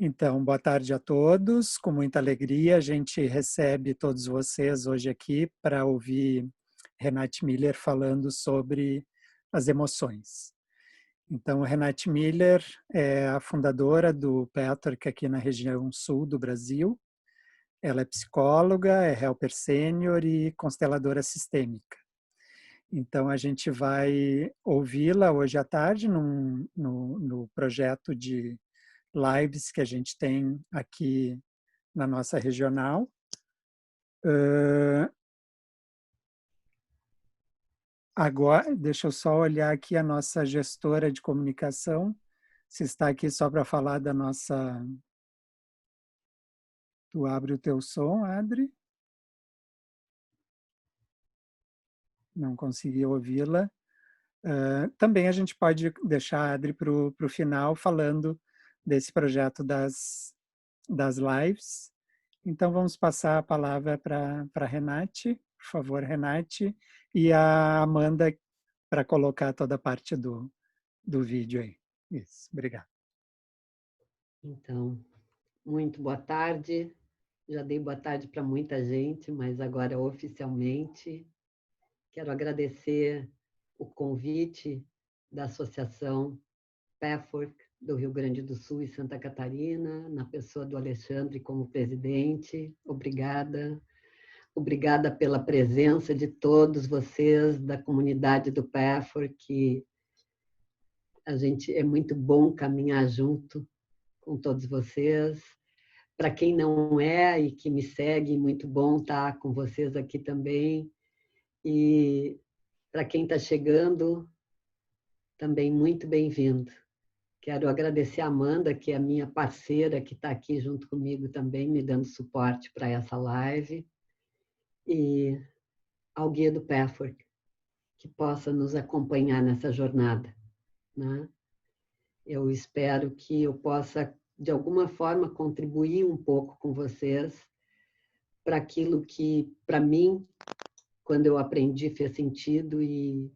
Então, boa tarde a todos. Com muita alegria, a gente recebe todos vocês hoje aqui para ouvir Renate Miller falando sobre as emoções. Então, Renate Miller é a fundadora do Pathwork aqui na região sul do Brasil. Ela é psicóloga, é helper sênior e consteladora sistêmica. Então, a gente vai ouvi-la hoje à tarde no projeto de lives que a gente tem aqui na nossa regional. Agora, deixa eu só olhar aqui a nossa gestora de comunicação, se está aqui só para falar da nossa... Tu abre o teu som, Adri? Não consegui ouvi-la. Também a gente pode deixar a Adri para o final falando desse projeto das lives. Então, vamos passar a palavra para a Renate. Por favor, Renate. E a Amanda para colocar toda a parte do vídeo aí. Isso, obrigado. Então, muito boa tarde. Já dei boa tarde para muita gente, mas agora oficialmente quero agradecer o convite da Associação Pathwork do Rio Grande do Sul e Santa Catarina, na pessoa do Alexandre como presidente. Obrigada. Obrigada pela presença de todos vocês da comunidade do Pathwork, que a gente é muito bom caminhar junto com todos vocês. Para quem não é e que me segue, muito bom estar com vocês aqui também. E para quem está chegando, também muito bem-vindo. Quero agradecer a Amanda, que é a minha parceira, que está aqui junto comigo também, me dando suporte para essa live. E ao Guia do Pathwork, que possa nos acompanhar nessa jornada, né? Eu espero que eu possa, de alguma forma, contribuir um pouco com vocês para aquilo que, para mim, quando eu aprendi, fez sentido e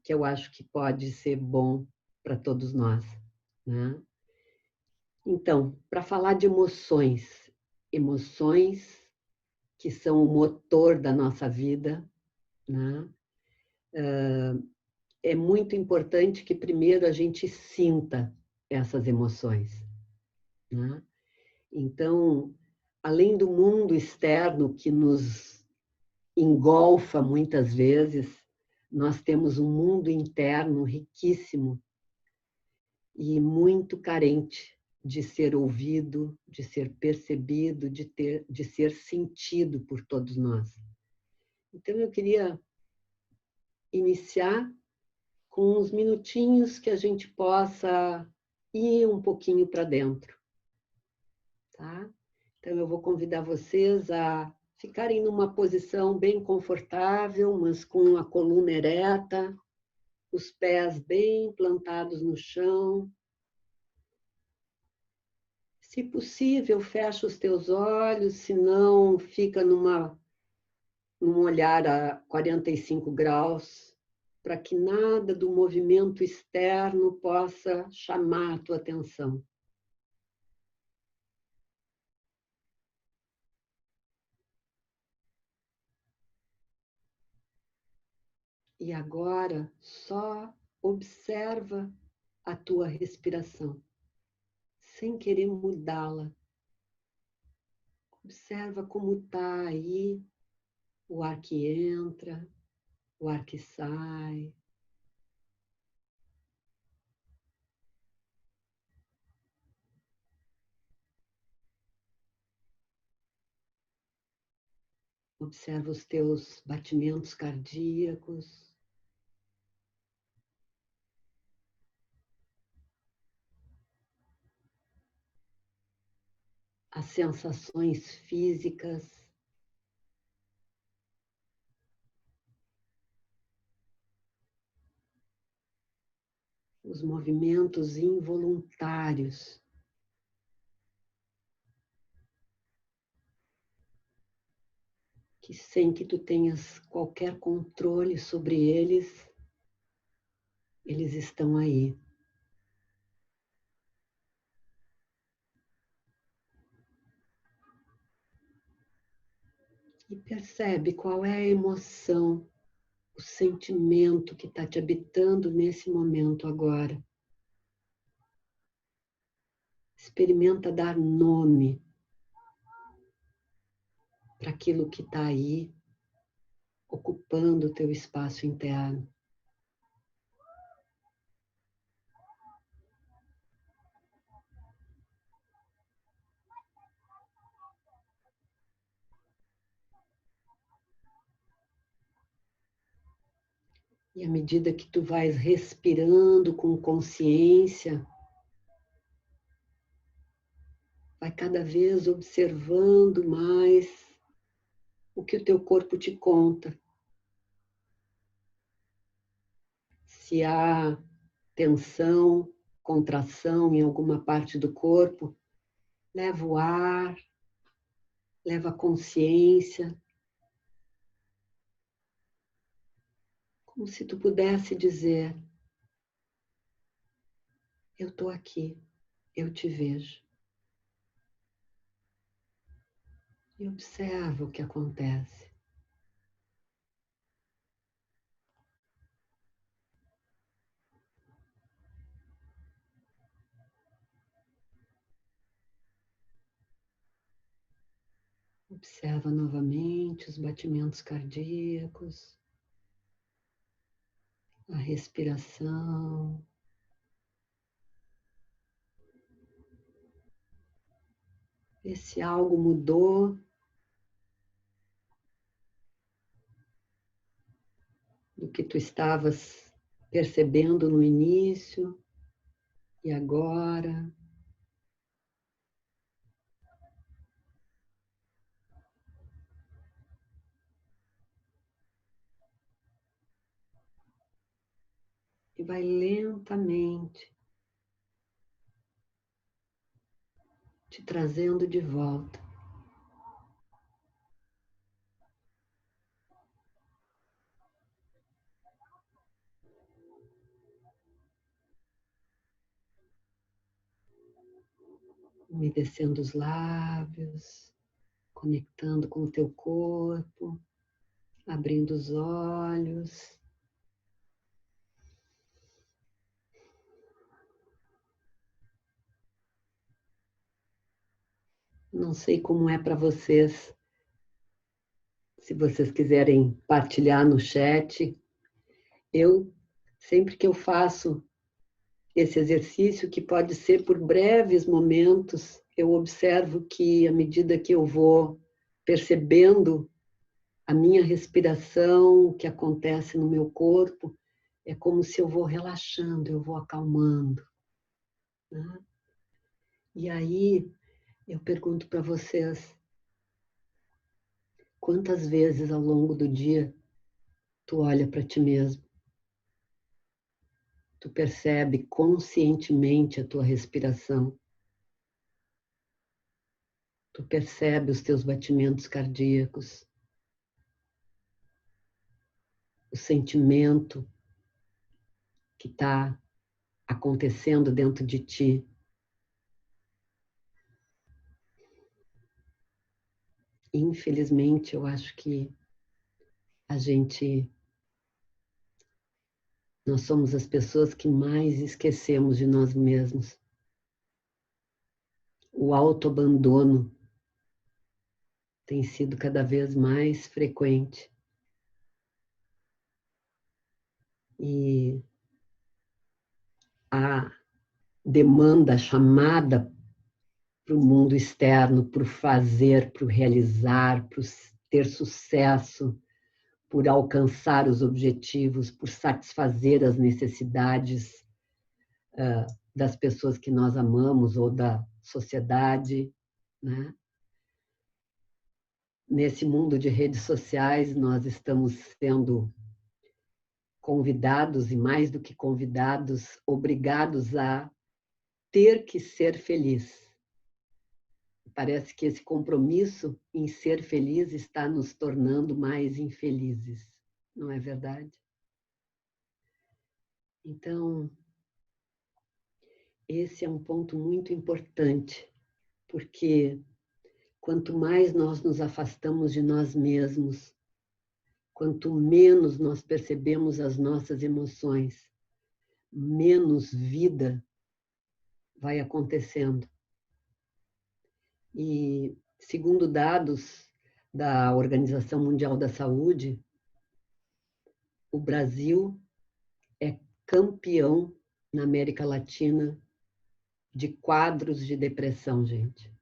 que eu acho que pode ser bom para todos nós, né? Então, para falar de emoções, emoções que são o motor da nossa vida, né? É muito importante que primeiro a gente sinta essas emoções, né? Então, além do mundo externo que nos engolfa muitas vezes, nós temos um mundo interno riquíssimo e muito carente de ser ouvido, de ser percebido, de ser sentido por todos nós. Então, eu queria iniciar com uns minutinhos que a gente possa ir um pouquinho para dentro, tá? Então, eu vou convidar vocês a ficarem numa posição bem confortável, mas com a coluna ereta, os pés bem plantados no chão. Se possível, fecha os teus olhos, se não, fica num olhar a 45 graus, para que nada do movimento externo possa chamar a tua atenção. E agora só observa a tua respiração, sem querer mudá-la. Observa como está aí o ar que entra, o ar que sai. Observa os teus batimentos cardíacos. As sensações físicas. Os movimentos involuntários. Que sem que tu tenhas qualquer controle sobre eles, eles estão aí. E percebe qual é a emoção, o sentimento que está te habitando nesse momento agora. Experimenta dar nome para aquilo que está aí, ocupando o teu espaço interno. E à medida que tu vais respirando com consciência, vai cada vez observando mais o que o teu corpo te conta. Se há tensão, contração em alguma parte do corpo, leva o ar, leva a consciência, como se tu pudesse dizer: eu estou aqui, eu te vejo. E observa o que acontece. Observa novamente os batimentos cardíacos, a respiração. Vê se algo mudou do que tu estavas percebendo no início e agora. E vai lentamente te trazendo de volta. Umedecendo os lábios, conectando com o teu corpo, abrindo os olhos. Não sei como é para vocês, se vocês quiserem partilhar no chat. Eu, sempre que eu faço esse exercício, que pode ser por breves momentos, eu observo que, à medida que eu vou percebendo a minha respiração, o que acontece no meu corpo, é como se eu vou relaxando, eu vou acalmando, né? E aí, eu pergunto para vocês, quantas vezes ao longo do dia tu olha para ti mesmo? Tu percebe conscientemente a tua respiração? Tu percebe os teus batimentos cardíacos? O sentimento que está acontecendo dentro de ti? Infelizmente, eu acho que nós somos as pessoas que mais esquecemos de nós mesmos. O autoabandono tem sido cada vez mais frequente. E a demanda, a chamada para o mundo externo, para o fazer, para o realizar, para ter sucesso, por alcançar os objetivos, por satisfazer as necessidades das pessoas que nós amamos ou da sociedade, né? Nesse mundo de redes sociais, nós estamos sendo convidados, e mais do que convidados, obrigados a ter que ser feliz. Parece que esse compromisso em ser feliz está nos tornando mais infelizes, não é verdade? Então, esse é um ponto muito importante, porque quanto mais nós nos afastamos de nós mesmos, quanto menos nós percebemos as nossas emoções, menos vida vai acontecendo. E, segundo dados da Organização Mundial da Saúde, o Brasil é campeão na América Latina de quadros de depressão, gente.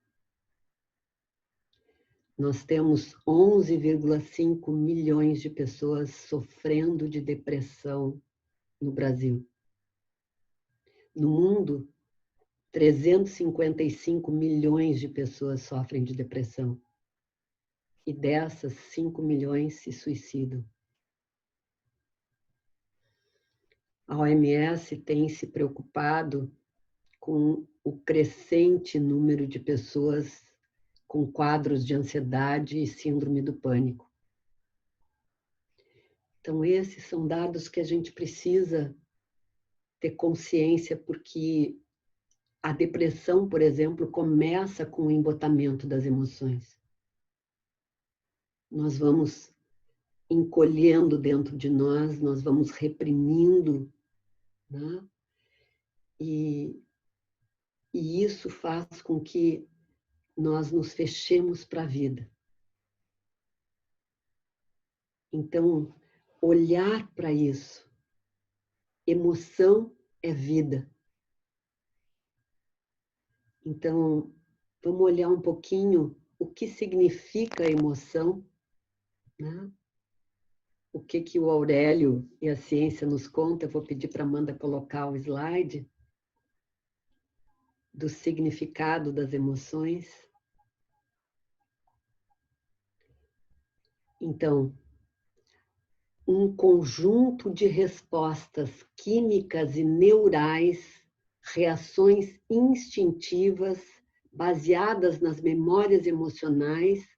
Nós temos 11,5 milhões de pessoas sofrendo de depressão no Brasil. No mundo, 355 milhões de pessoas sofrem de depressão. E dessas, 5 milhões se suicidam. A OMS tem se preocupado com o crescente número de pessoas com quadros de ansiedade e síndrome do pânico. Então, esses são dados que a gente precisa ter consciência, porque a depressão, por exemplo, começa com o embotamento das emoções. Nós vamos encolhendo dentro de nós, nós vamos reprimindo, né? E isso faz com que nós nos fechemos para a vida. Então, olhar para isso. Emoção é vida. Então, vamos olhar um pouquinho o que significa a emoção, né? O que o Aurélio e a ciência nos conta. Eu vou pedir para a Amanda colocar o slide do significado das emoções. Então, um conjunto de respostas químicas e neurais, reações instintivas baseadas nas memórias emocionais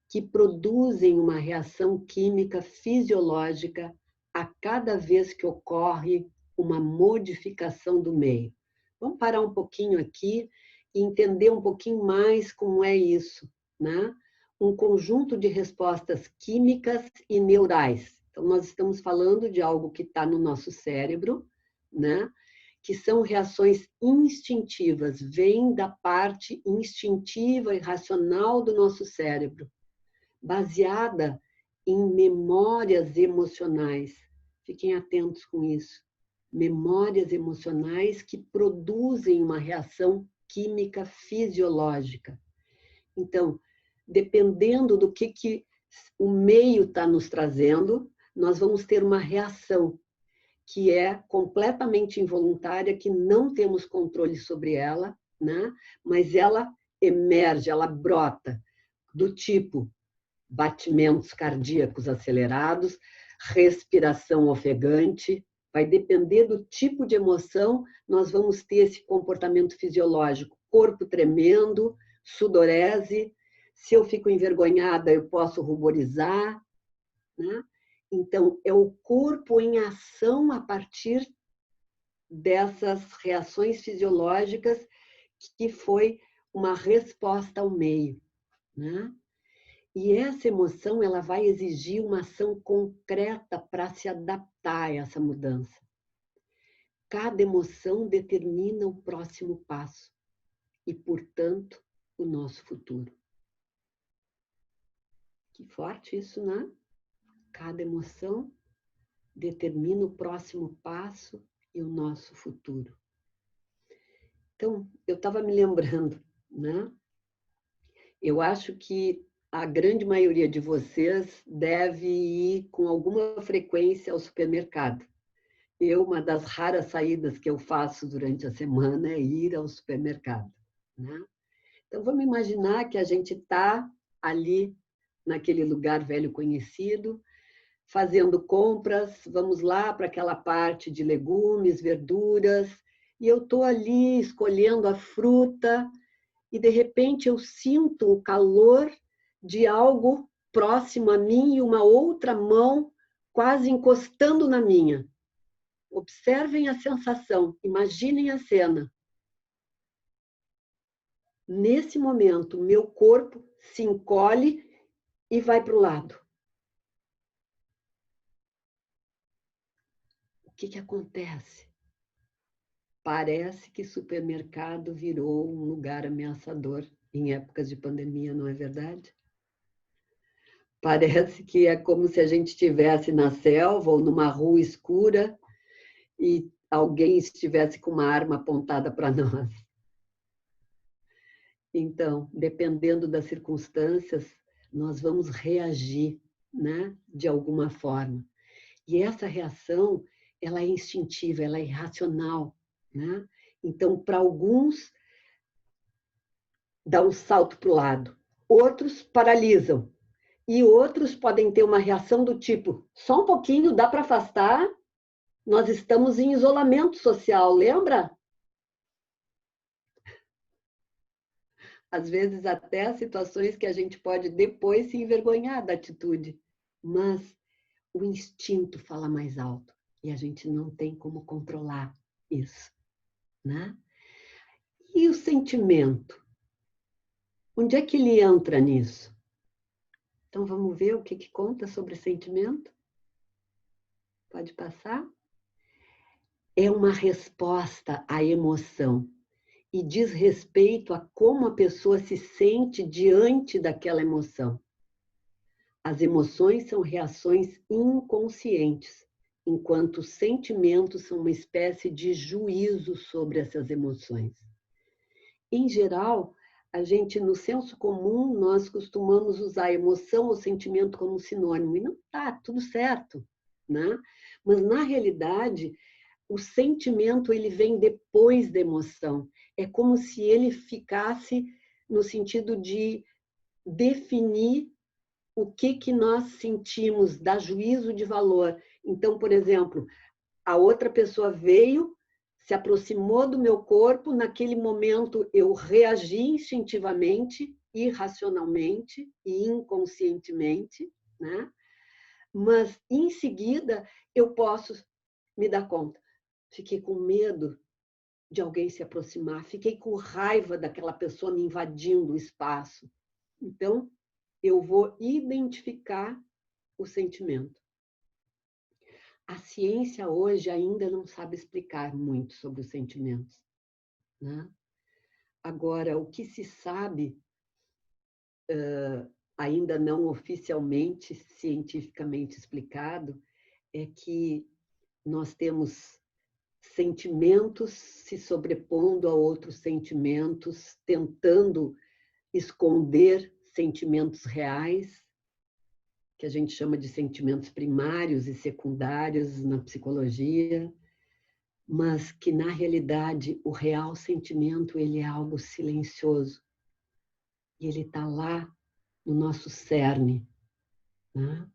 que produzem uma reação química fisiológica a cada vez que ocorre uma modificação do meio. Vamos parar um pouquinho aqui e entender um pouquinho mais como é isso, né? Um conjunto de respostas químicas e neurais. Então, nós estamos falando de algo que está no nosso cérebro, né? Que são reações instintivas, vêm da parte instintiva e racional do nosso cérebro, baseada em memórias emocionais. Fiquem atentos com isso. Memórias emocionais que produzem uma reação química fisiológica. Então, dependendo do que o meio está nos trazendo, nós vamos ter uma reação que é completamente involuntária, que não temos controle sobre ela, né? Mas ela emerge, ela brota, do tipo batimentos cardíacos acelerados, respiração ofegante. Vai depender do tipo de emoção, nós vamos ter esse comportamento fisiológico, corpo tremendo, sudorese. Se eu fico envergonhada, eu posso ruborizar, né? Então, é o corpo em ação a partir dessas reações fisiológicas que foi uma resposta ao meio, né? E essa emoção, ela vai exigir uma ação concreta para se adaptar a essa mudança. Cada emoção determina o próximo passo e, portanto, o nosso futuro. Que forte isso, né? Cada emoção determina o próximo passo e o nosso futuro. Então, eu estava me lembrando, né? Eu acho que a grande maioria de vocês deve ir com alguma frequência ao supermercado. Uma das raras saídas que eu faço durante a semana é ir ao supermercado, né? Então, vamos imaginar que a gente está ali, naquele lugar velho conhecido, fazendo compras, vamos lá para aquela parte de legumes, verduras, e eu estou ali escolhendo a fruta, e de repente eu sinto o calor de algo próximo a mim e uma outra mão quase encostando na minha. Observem a sensação, imaginem a cena. nesse momento, meu corpo se encolhe e vai para o lado. O que acontece? Parece que supermercado virou um lugar ameaçador em épocas de pandemia, não é verdade? Parece que é como se a gente estivesse na selva ou numa rua escura e alguém estivesse com uma arma apontada para nós. Então, dependendo das circunstâncias, nós vamos reagir, né, de alguma forma. E essa reação, ela é instintiva, ela é irracional, né? Então, para alguns, dá um salto para o lado. Outros paralisam. E outros podem ter uma reação do tipo, só um pouquinho, dá para afastar? Nós estamos em isolamento social, lembra? Às vezes até situações que a gente pode depois se envergonhar da atitude. Mas o instinto fala mais alto e a gente não tem como controlar isso, né? E o sentimento? Onde é que ele entra nisso? Então vamos ver o que conta sobre sentimento? Pode passar? É uma resposta à emoção e diz respeito a como a pessoa se sente diante daquela emoção. As emoções são reações inconscientes, enquanto os sentimentos são uma espécie de juízo sobre essas emoções. Em geral, a gente, no senso comum, nós costumamos usar emoção ou sentimento como sinônimo, e não está tudo certo, né? Mas, na realidade, o sentimento ele vem depois da emoção. É como se ele ficasse no sentido de definir o que nós sentimos, dar juízo de valor. Então, por exemplo, a outra pessoa veio, se aproximou do meu corpo, naquele momento eu reagi instintivamente, irracionalmente e inconscientemente, né? Mas em seguida eu posso me dar conta. Fiquei com medo de alguém se aproximar, fiquei com raiva daquela pessoa me invadindo o espaço. Então, eu vou identificar o sentimento. A ciência hoje ainda não sabe explicar muito sobre os sentimentos, né? Agora, o que se sabe, ainda não oficialmente, cientificamente explicado, é que nós temos sentimentos se sobrepondo a outros sentimentos, tentando esconder sentimentos reais, que a gente chama de sentimentos primários e secundários na psicologia, mas que, na realidade, o real sentimento ele é algo silencioso. E ele está lá no nosso cerne, né?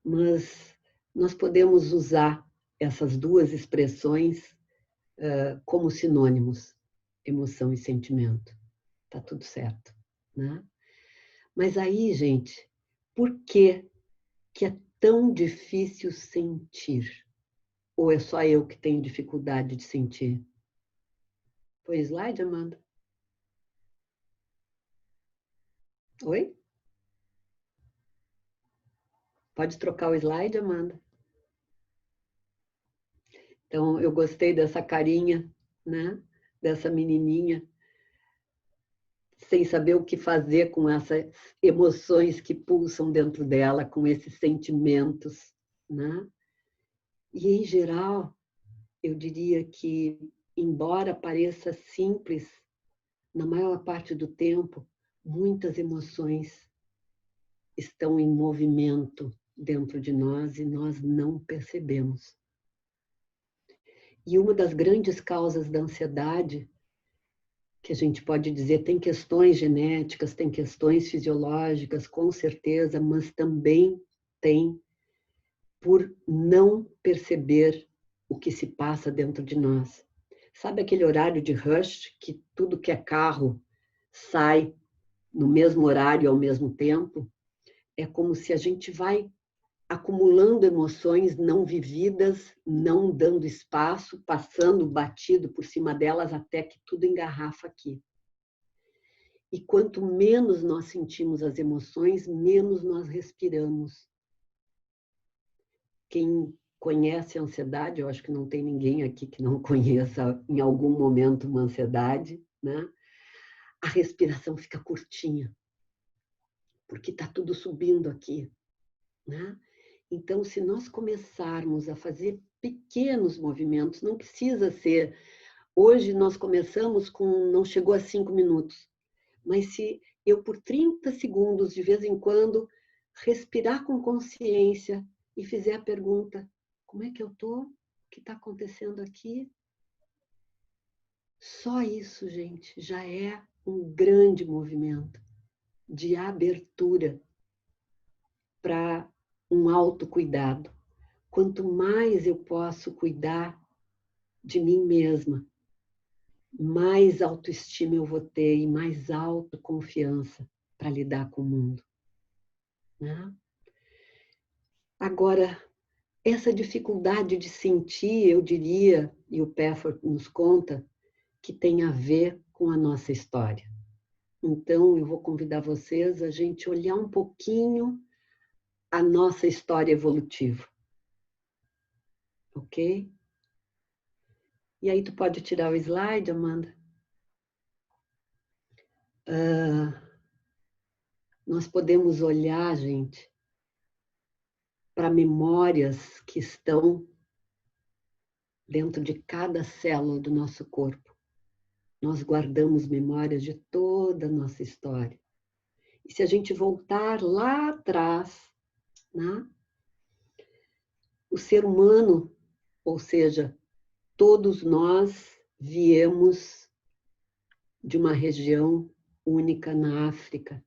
Mas nós podemos usar essas duas expressões como sinônimos, emoção e sentimento. Tá tudo certo, né? Mas aí, gente, por que é tão difícil sentir? Ou é só eu que tenho dificuldade de sentir? Foi slide, Amanda? Oi? Pode trocar o slide, Amanda? Então, eu gostei dessa carinha, né? Dessa menininha, sem saber o que fazer com essas emoções que pulsam dentro dela, com esses sentimentos, né? E, em geral, eu diria que, embora pareça simples, na maior parte do tempo, muitas emoções estão em movimento dentro de nós e nós não percebemos. E uma das grandes causas da ansiedade, que a gente pode dizer, tem questões genéticas, tem questões fisiológicas, com certeza, mas também tem por não perceber o que se passa dentro de nós. Sabe aquele horário de rush, que tudo que é carro sai no mesmo horário ao mesmo tempo? É como se a gente vai acumulando emoções não vividas, não dando espaço, passando batido por cima delas até que tudo engarrafa aqui. E quanto menos nós sentimos as emoções, menos nós respiramos. Quem conhece a ansiedade, eu acho que não tem ninguém aqui que não conheça em algum momento uma ansiedade, né? A respiração fica curtinha, porque está tudo subindo aqui, né? Então, se nós começarmos a fazer pequenos movimentos, não precisa ser... Hoje nós começamos com... não chegou a 5 minutos, mas se eu, por 30 segundos, de vez em quando, respirar com consciência e fizer a pergunta: como é que eu estou? O que está acontecendo aqui? Só isso, gente, já é um grande movimento de abertura para um autocuidado. Quanto mais eu posso cuidar de mim mesma, mais autoestima eu vou ter e mais autoconfiança para lidar com o mundo, né? Agora, essa dificuldade de sentir, eu diria, e o Pafford nos conta, que tem a ver com a nossa história. Então, eu vou convidar vocês a gente olhar um pouquinho a nossa história evolutiva. Ok? E aí, tu pode tirar o slide, Amanda? Nós podemos olhar, gente, para memórias que estão dentro de cada célula do nosso corpo. Nós guardamos memórias de toda a nossa história. E se a gente voltar lá atrás, né, o ser humano, ou seja, todos nós viemos de uma região única na África.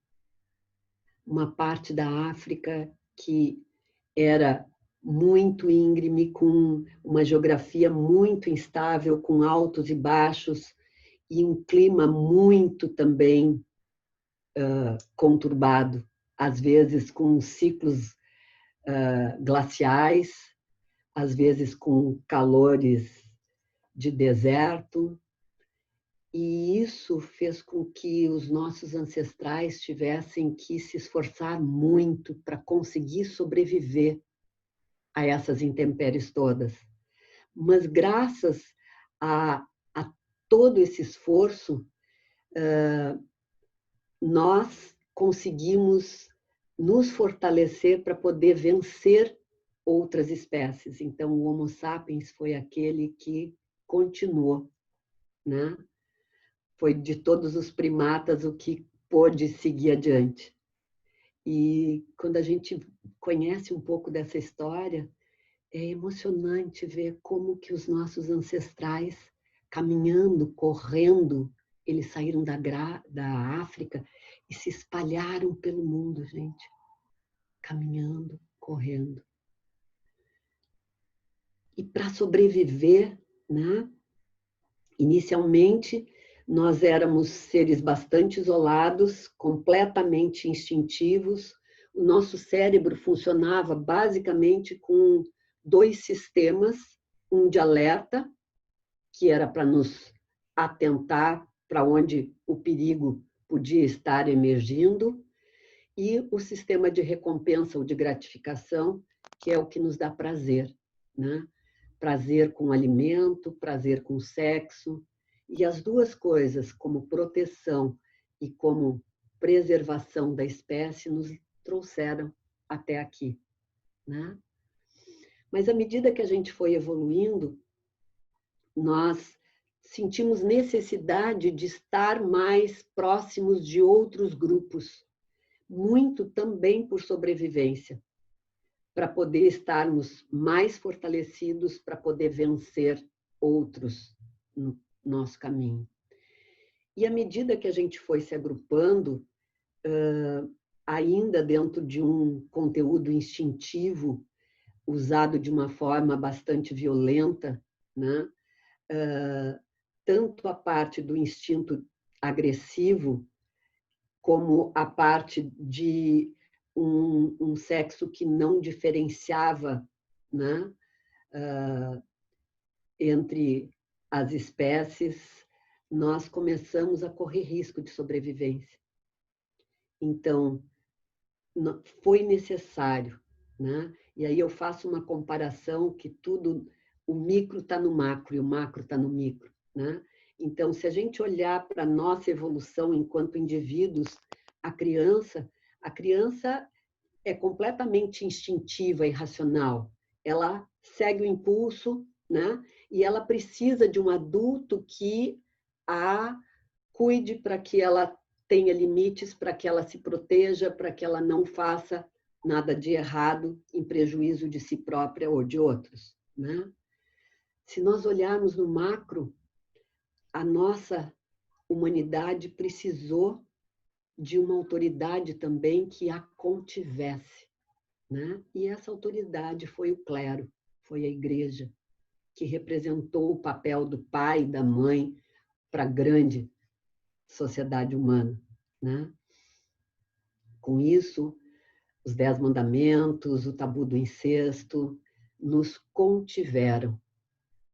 Uma parte da África que era muito íngreme, com uma geografia muito instável, com altos e baixos, e um clima muito também conturbado, às vezes com ciclos glaciais, às vezes com calores de deserto, e isso fez com que os nossos ancestrais tivessem que se esforçar muito para conseguir sobreviver a essas intempéries todas. Mas graças a todo esse esforço, nós conseguimos nos fortalecer para poder vencer outras espécies. Então, o Homo sapiens foi aquele que continuou, né? Foi de todos os primatas o que pôde seguir adiante. E quando a gente conhece um pouco dessa história, é emocionante ver como que os nossos ancestrais, caminhando, correndo, eles saíram da África e se espalharam pelo mundo, gente. Caminhando, correndo. E para sobreviver, né? Inicialmente, nós éramos seres bastante isolados, completamente instintivos. O nosso cérebro funcionava basicamente com 2 sistemas, um de alerta, que era para nos atentar para onde o perigo podia estar emergindo, e o sistema de recompensa ou de gratificação, que é o que nos dá prazer, né? Prazer com o alimento, prazer com o sexo, e as duas coisas, como proteção e como preservação da espécie, nos trouxeram até aqui, né? Mas à medida que a gente foi evoluindo, nós sentimos necessidade de estar mais próximos de outros grupos, muito também por sobrevivência, para poder estarmos mais fortalecidos, para poder vencer outros no nosso caminho. E à medida que a gente foi se agrupando, ainda dentro de um conteúdo instintivo, usado de uma forma bastante violenta, né? Tanto a parte do instinto agressivo, como a parte de um sexo que não diferenciava, né, entre as espécies, nós começamos a correr risco de sobrevivência. Então, foi necessário, né? E aí eu faço uma comparação que tudo, o micro está no macro e o macro está no micro, né? Então, se a gente olhar para a nossa evolução enquanto indivíduos, a criança é completamente instintiva e racional. Ela segue o impulso, né? E ela precisa de um adulto que a cuide para que ela tenha limites, para que ela se proteja, para que ela não faça nada de errado em prejuízo de si própria ou de outros, né? Se nós olharmos no macro, a nossa humanidade precisou de uma autoridade também que a contivesse, né? E essa autoridade foi o clero, foi a igreja, que representou o papel do pai e da mãe para a grande sociedade humana, né? Com isso, os 10 mandamentos, o tabu do incesto, nos contiveram,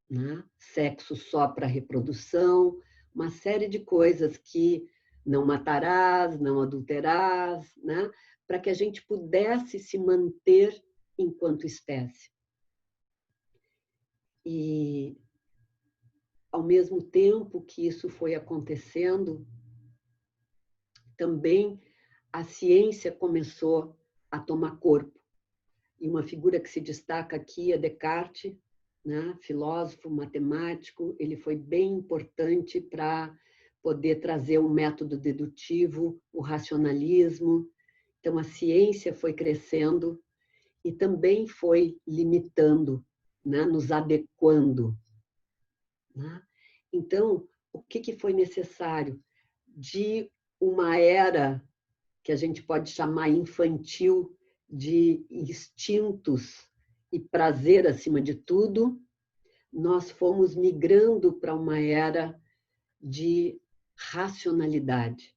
né? Sexo só para reprodução, uma série de coisas que não matarás, não adulterás, né? Para que a gente pudesse se manter enquanto espécie. E, ao mesmo tempo que isso foi acontecendo, também a ciência começou a tomar corpo. E uma figura que se destaca aqui é Descartes, né? Filósofo, matemático, ele foi bem importante para poder trazer um método dedutivo, o racionalismo. Então, a ciência foi crescendo e também foi limitando, né? Nos adequando, né? Então, o que foi necessário? De uma era que a gente pode chamar infantil, de instintos e prazer acima de tudo, nós fomos migrando para uma era de racionalidade.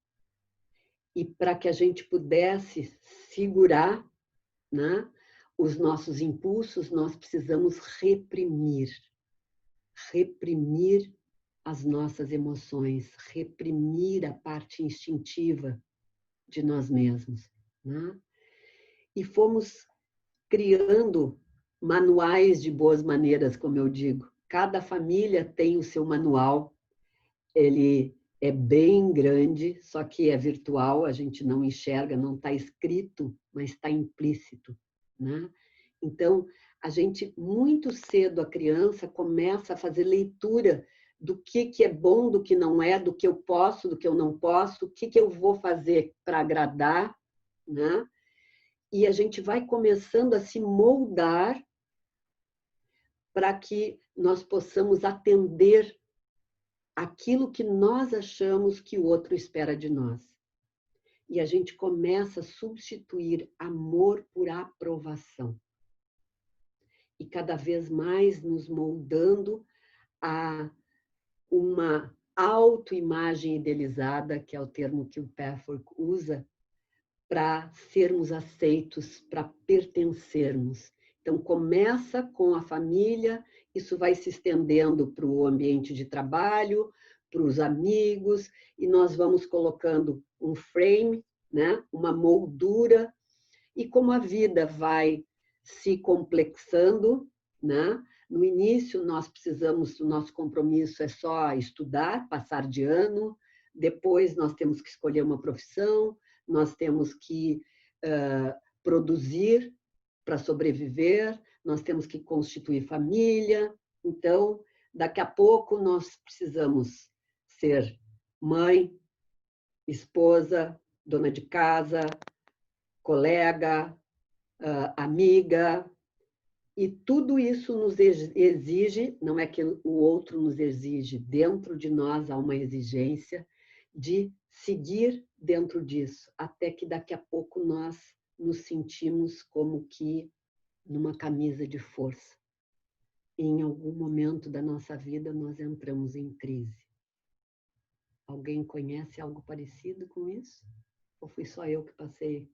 E para que a gente pudesse segurar, né, os nossos impulsos, nós precisamos reprimir as nossas emoções, reprimir a parte instintiva de nós mesmos, né? E fomos criando manuais de boas maneiras, como eu digo. Cada família tem o seu manual, ele é bem grande, só que é virtual, a gente não enxerga, não está escrito, mas está implícito, né? Então, a gente, muito cedo, a criança começa a fazer leitura do que é bom, do que não é, do que eu posso, do que eu não posso, o que eu vou fazer para agradar, né? E a gente vai começando a se moldar para que nós possamos atender aquilo que nós achamos que o outro espera de nós. E a gente começa a substituir amor por aprovação. E cada vez mais nos moldando a uma autoimagem idealizada, que é o termo que o Pathwork usa, para sermos aceitos, para pertencermos. Então, começa com a família, isso vai se estendendo para o ambiente de trabalho, para os amigos, e nós vamos colocando um frame, né? Uma moldura, e como a vida vai se complexando, né? No início, nós precisamos, o nosso compromisso é só estudar, passar de ano, depois nós temos que escolher uma profissão, nós temos que produzir para sobreviver, nós temos que constituir família. Então, daqui a pouco, nós precisamos ser mãe, esposa, dona de casa, colega, amiga, e tudo isso nos exige, não é que o outro nos exige, dentro de nós há uma exigência de seguir dentro disso, até que daqui a pouco nós nos sentimos como que numa camisa de força. E em algum momento da nossa vida nós entramos em crise. Alguém conhece algo parecido com isso? Ou fui só eu que passei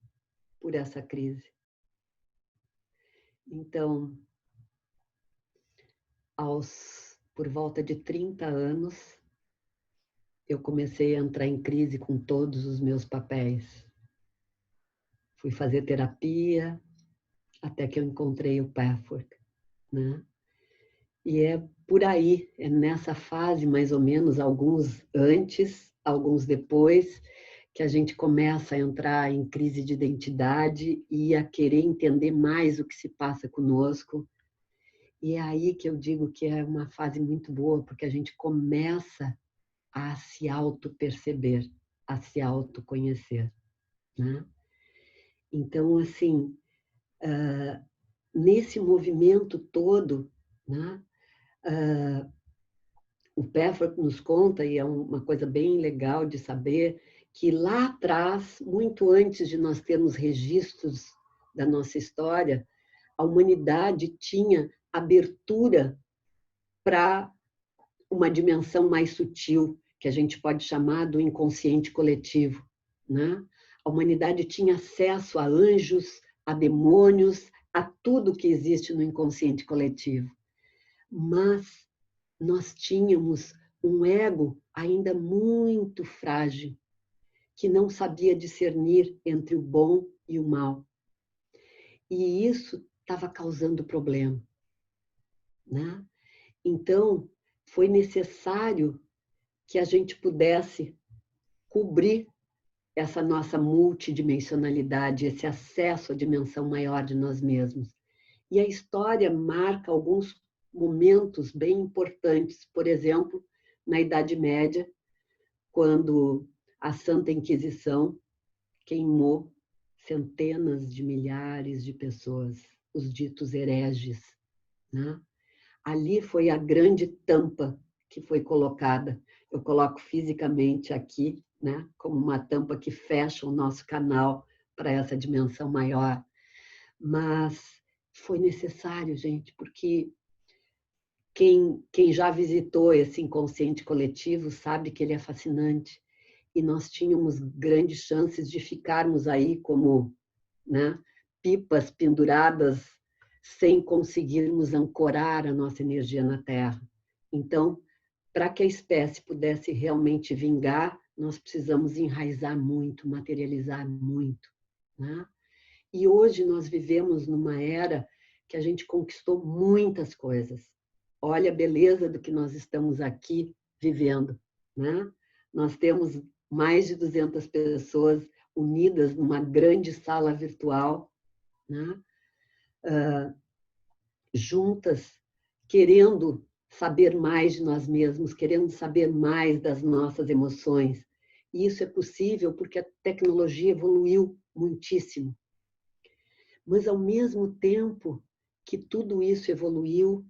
por essa crise? Então, por volta de 30 anos, eu comecei a entrar em crise com todos os meus papéis. Fui fazer terapia, até que eu encontrei o Pathwork, né? E é por aí, é nessa fase, mais ou menos, alguns antes, alguns depois, que a gente começa a entrar em crise de identidade e a querer entender mais o que se passa conosco. E é aí que eu digo que é uma fase muito boa, porque a gente começa a se auto-perceber, a se autoconhecer, né? Então, assim, nesse movimento todo, né, o Pathwork nos conta, e é uma coisa bem legal de saber, que lá atrás, muito antes de nós termos registros da nossa história, a humanidade tinha abertura para uma dimensão mais sutil, que a gente pode chamar do inconsciente coletivo, né? A humanidade tinha acesso a anjos, a demônios, a tudo que existe no inconsciente coletivo. Mas nós tínhamos um ego ainda muito frágil, que não sabia discernir entre o bom e o mal. E isso estava causando problema, né? Então, foi necessário que a gente pudesse cobrir essa nossa multidimensionalidade, esse acesso à dimensão maior de nós mesmos. E a história marca alguns momentos bem importantes, por exemplo, na Idade Média, quando a Santa Inquisição queimou centenas de milhares de pessoas, os ditos hereges, né? Ali foi a grande tampa que foi colocada. Eu coloco fisicamente aqui, né, como uma tampa que fecha o nosso canal para essa dimensão maior. Mas foi necessário, gente, porque quem já visitou esse inconsciente coletivo sabe que ele é fascinante. E nós tínhamos grandes chances de ficarmos aí como, né, pipas penduradas sem conseguirmos ancorar a nossa energia na Terra. Então, para que a espécie pudesse realmente vingar, nós precisamos enraizar muito, materializar muito, né? E hoje nós vivemos numa era que a gente conquistou muitas coisas. Olha a beleza do que nós estamos aqui vivendo, né? Nós temos mais de 200 pessoas unidas numa grande sala virtual, né? Juntas, querendo saber mais de nós mesmos, querendo saber mais das nossas emoções. E isso é possível porque a tecnologia evoluiu muitíssimo. Mas, ao mesmo tempo que tudo isso evoluiu,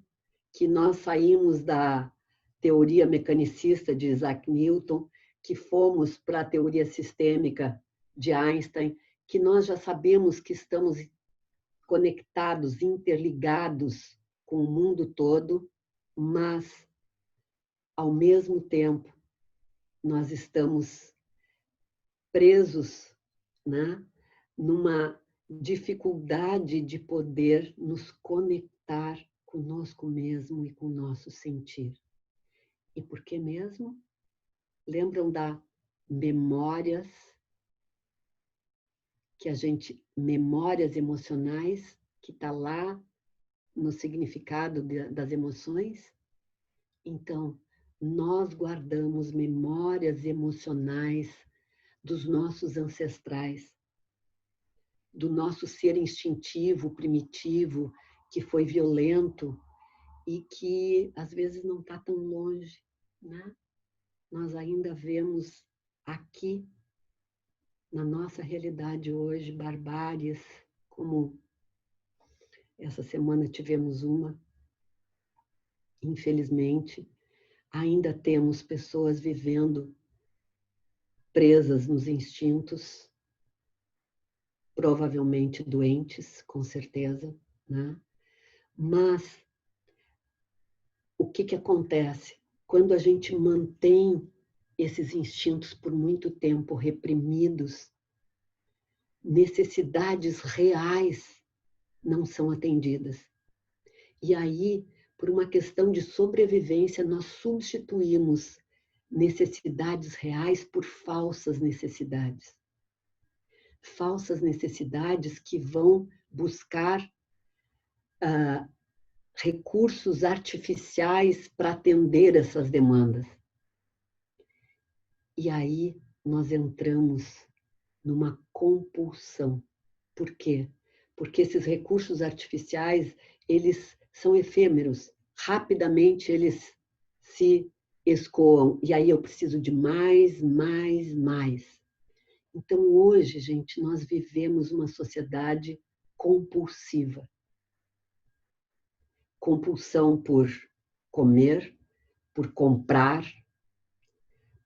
que nós saímos da teoria mecanicista de Isaac Newton, que fomos para a teoria sistêmica de Einstein, que nós já sabemos que estamos conectados, interligados com o mundo todo, mas, ao mesmo tempo, nós estamos presos, né, numa dificuldade de poder nos conectar conosco mesmo e com o nosso sentir. E por que mesmo? Lembram das memórias que a gente, memórias emocionais, que está lá no significado das emoções? Então, nós guardamos memórias emocionais dos nossos ancestrais, do nosso ser instintivo, primitivo, que foi violento e que às vezes não está tão longe, né? Nós ainda vemos aqui, na nossa realidade hoje, barbáries, como essa semana tivemos uma, infelizmente, ainda temos pessoas vivendo presas nos instintos, provavelmente doentes, com certeza, né? Mas o que acontece? Quando a gente mantém esses instintos por muito tempo reprimidos, necessidades reais não são atendidas. E aí, por uma questão de sobrevivência, nós substituímos necessidades reais por falsas necessidades. Falsas necessidades que vão buscar recursos artificiais para atender essas demandas. E aí nós entramos numa compulsão. Por quê? Porque esses recursos artificiais, eles são efêmeros. Rapidamente eles se escoam. E aí eu preciso de mais, mais, mais. Então hoje, gente, nós vivemos uma sociedade compulsiva. Compulsão por comer, por comprar,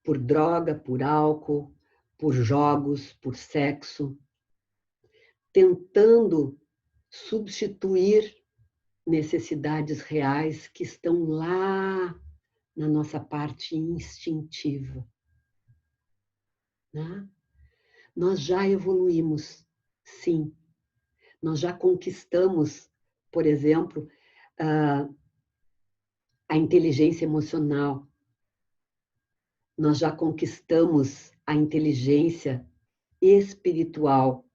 por droga, por álcool, por jogos, por sexo, tentando substituir necessidades reais que estão lá na nossa parte instintiva. Né? Nós já evoluímos, sim. Nós já conquistamos, por exemplo, a inteligência emocional. Nós já conquistamos a inteligência espiritual.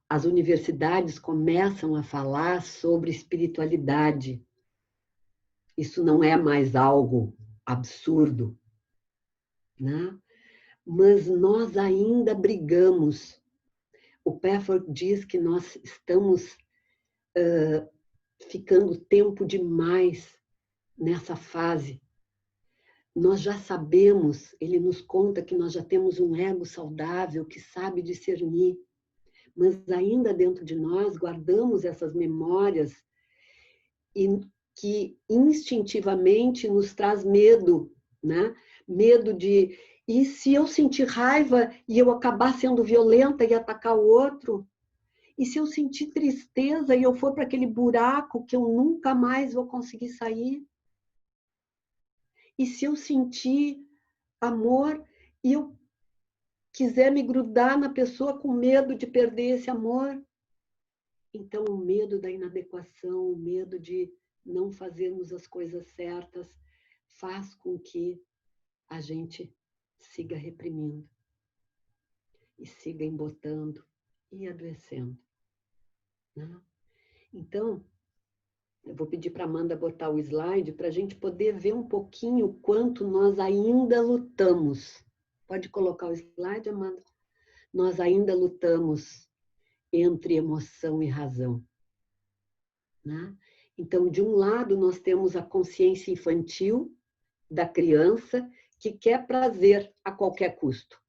As universidades começam a falar sobre espiritualidade. Isso não é mais algo absurdo, né? Mas nós ainda brigamos. O Pafford diz que nós estamos ficando tempo demais nessa fase. Nós já sabemos, ele nos conta que nós já temos um ego saudável que sabe discernir, mas ainda dentro de nós guardamos essas memórias e que instintivamente nos traz medo, né? Medo de, e se eu sentir raiva e eu acabar sendo violenta e atacar o outro? E se eu sentir tristeza e eu for para aquele buraco que eu nunca mais vou conseguir sair? E se eu sentir amor e eu quiser me grudar na pessoa com medo de perder esse amor? Então, o medo da inadequação, o medo de não fazermos as coisas certas, faz com que a gente siga reprimindo e siga embotando e adoecendo. Né? Então, eu vou pedir para a Amanda botar o slide para a gente poder ver um pouquinho o quanto nós ainda lutamos. Pode colocar o slide, Amanda? Nós ainda lutamos entre emoção e razão. Né? Então, de um lado, nós temos a consciência infantil da criança que quer prazer a qualquer custo.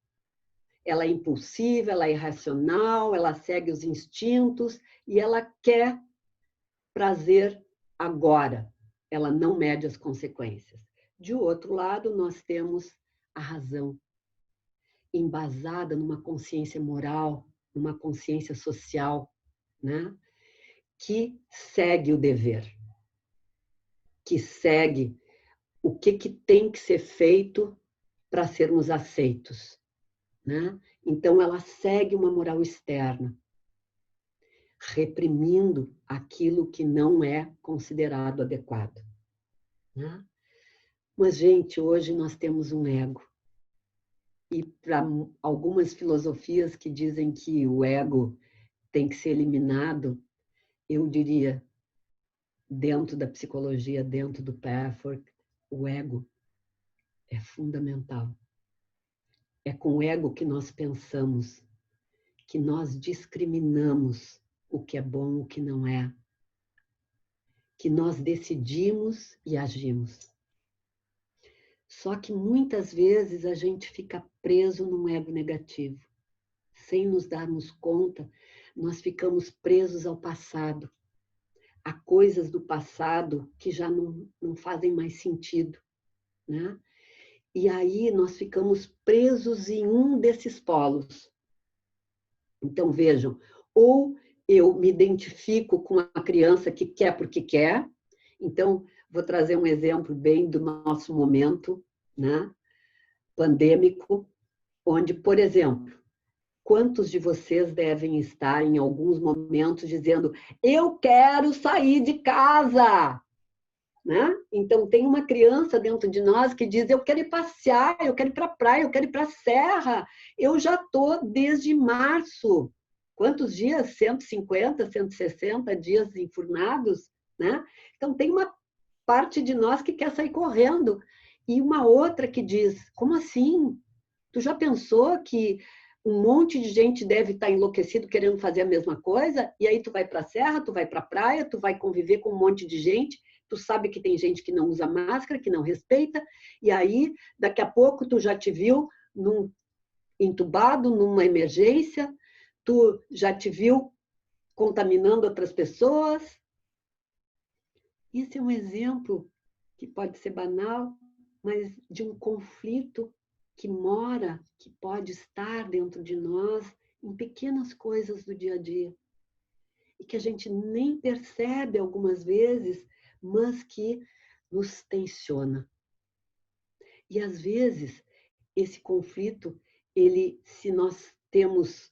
Ela é impulsiva, ela é irracional, ela segue os instintos e ela quer prazer agora. Ela não mede as consequências. De outro lado, nós temos a razão, embasada numa consciência moral, numa consciência social, né? Que segue o dever, que segue o que tem que ser feito para sermos aceitos. Né? Então, ela segue uma moral externa, reprimindo aquilo que não é considerado adequado. Né? Mas, gente, hoje nós temos um ego. E para algumas filosofias que dizem que o ego tem que ser eliminado, eu diria, dentro da psicologia, dentro do Pafford, o ego é fundamental. É com o ego que nós pensamos, que nós discriminamos o que é bom, o que não é, que nós decidimos e agimos. Só que muitas vezes a gente fica preso num ego negativo. Sem nos darmos conta, nós ficamos presos ao passado, a coisas do passado que já não fazem mais sentido, né? E aí nós ficamos presos em um desses polos. Então, vejam, ou eu me identifico com a criança que quer porque quer. Então, vou trazer um exemplo bem do nosso momento, né, pandêmico, onde, por exemplo, quantos de vocês devem estar em alguns momentos dizendo: eu quero sair de casa, né? Então, tem uma criança dentro de nós que diz, eu quero ir passear, eu quero ir para a praia, eu quero ir para a serra. Eu já estou desde março. Quantos dias? 150, 160 dias enfurnados, né? Então, tem uma parte de nós que quer sair correndo. E uma outra que diz, como assim? Tu já pensou que um monte de gente deve estar enlouquecido querendo fazer a mesma coisa? E aí tu vai para a serra, tu vai para a praia, tu vai conviver com um monte de gente, tu sabe que tem gente que não usa máscara, que não respeita, e aí daqui a pouco tu já te viu entubado numa emergência, tu já te viu contaminando outras pessoas. Isso é um exemplo que pode ser banal, mas de um conflito que mora, que pode estar dentro de nós em pequenas coisas do dia a dia. E que a gente nem percebe algumas vezes, mas que nos tensiona. E às vezes, esse conflito, se nós temos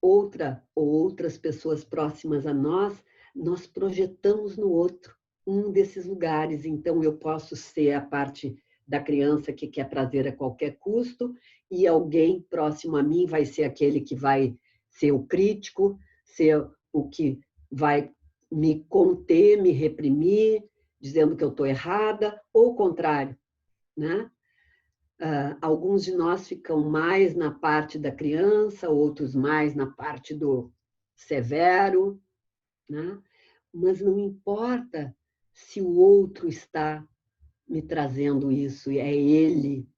outra ou outras pessoas próximas a nós projetamos no outro um desses lugares. Então, eu posso ser a parte da criança que quer prazer a qualquer custo, e alguém próximo a mim vai ser aquele que vai ser o crítico, ser o que vai me conter, me reprimir, dizendo que eu estou errada, ou o contrário, né? Alguns de nós ficam mais na parte da criança, outros mais na parte do severo, né? Mas não importa se o outro está me trazendo isso, e é ele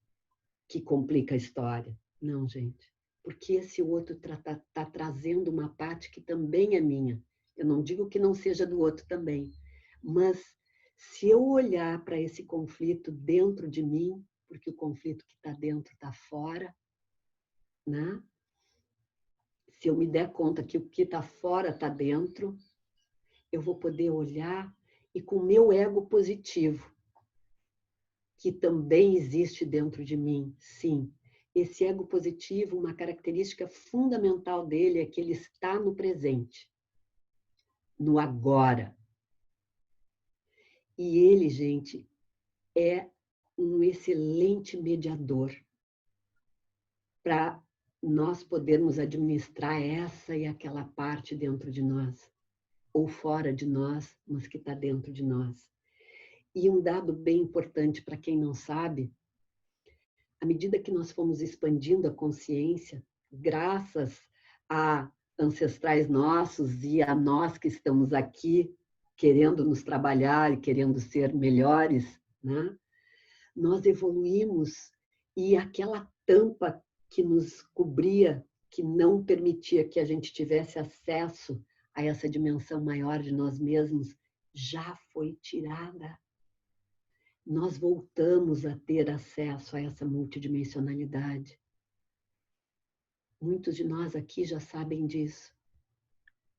que complica a história. Não, gente. Porque esse outro está trazendo uma parte que também é minha. Eu não digo que não seja do outro também, mas se eu olhar para esse conflito dentro de mim, porque o conflito que está dentro está fora, né? Se eu me der conta que o que está fora está dentro, eu vou poder olhar e com o meu ego positivo, que também existe dentro de mim, sim. Esse ego positivo, uma característica fundamental dele é que ele está no presente, no agora. E ele, gente, é um excelente mediador para nós podermos administrar essa e aquela parte dentro de nós, ou fora de nós, mas que está dentro de nós. E um dado bem importante para quem não sabe, à medida que nós fomos expandindo a consciência, graças a ancestrais nossos e a nós que estamos aqui querendo nos trabalhar e querendo ser melhores, né? Nós evoluímos e aquela tampa que nos cobria, que não permitia que a gente tivesse acesso a essa dimensão maior de nós mesmos, já foi tirada. Nós voltamos a ter acesso a essa multidimensionalidade. Muitos de nós aqui já sabem disso,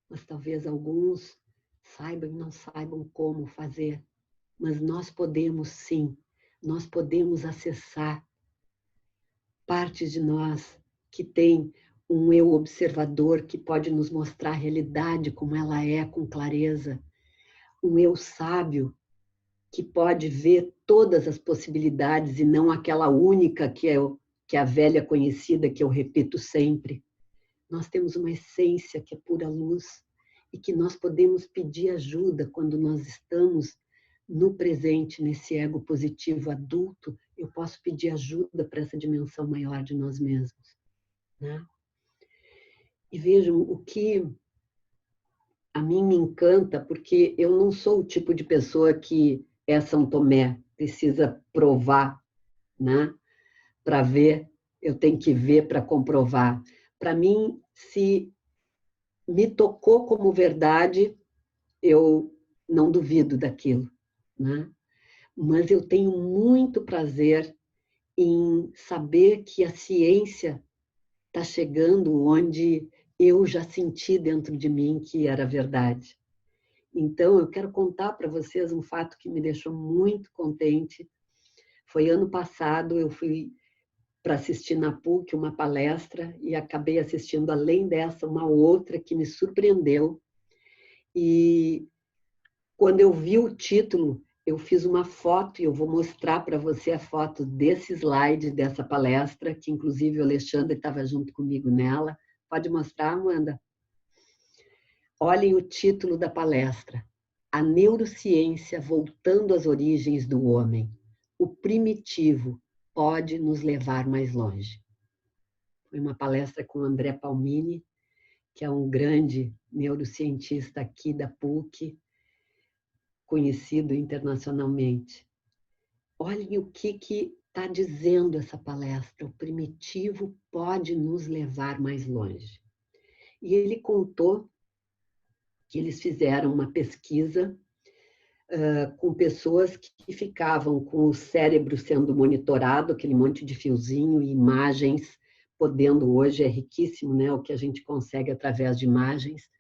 mas talvez alguns saibam e não saibam como fazer. Mas nós podemos sim, nós podemos acessar partes de nós que tem um eu observador que pode nos mostrar a realidade como ela é com clareza, um eu sábio que pode ver todas as possibilidades e não aquela única que é a velha conhecida que eu repito sempre. Nós temos uma essência que é pura luz e que nós podemos pedir ajuda quando nós estamos no presente, nesse ego positivo adulto. Eu posso pedir ajuda para essa dimensão maior de nós mesmos, né? E vejam o que a mim me encanta, porque eu não sou o tipo de pessoa que é São Tomé, precisa provar, né? Para ver, eu tenho que ver para comprovar. Para mim, se me tocou como verdade, eu não duvido daquilo, né? Mas eu tenho muito prazer em saber que a ciência está chegando onde eu já senti dentro de mim que era verdade. Então, eu quero contar para vocês um fato que me deixou muito contente. Foi ano passado, eu fui para assistir na PUC uma palestra e acabei assistindo, além dessa, uma outra que me surpreendeu. E quando eu vi o título, eu fiz uma foto e eu vou mostrar para você a foto desse slide, dessa palestra, que inclusive o Alexandre estava junto comigo nela. Pode mostrar, Amanda? Olhem o título da palestra. A neurociência voltando às origens do homem. O primitivo pode nos levar mais longe. Foi uma palestra com o André Palmini, que é um grande neurocientista aqui da PUC, conhecido internacionalmente. Olhem o que está dizendo essa palestra. O primitivo pode nos levar mais longe. E ele contou que eles fizeram uma pesquisa com pessoas que ficavam com o cérebro sendo monitorado, aquele monte de fiozinho e imagens, podendo hoje, é riquíssimo, né, o que a gente consegue através de imagens.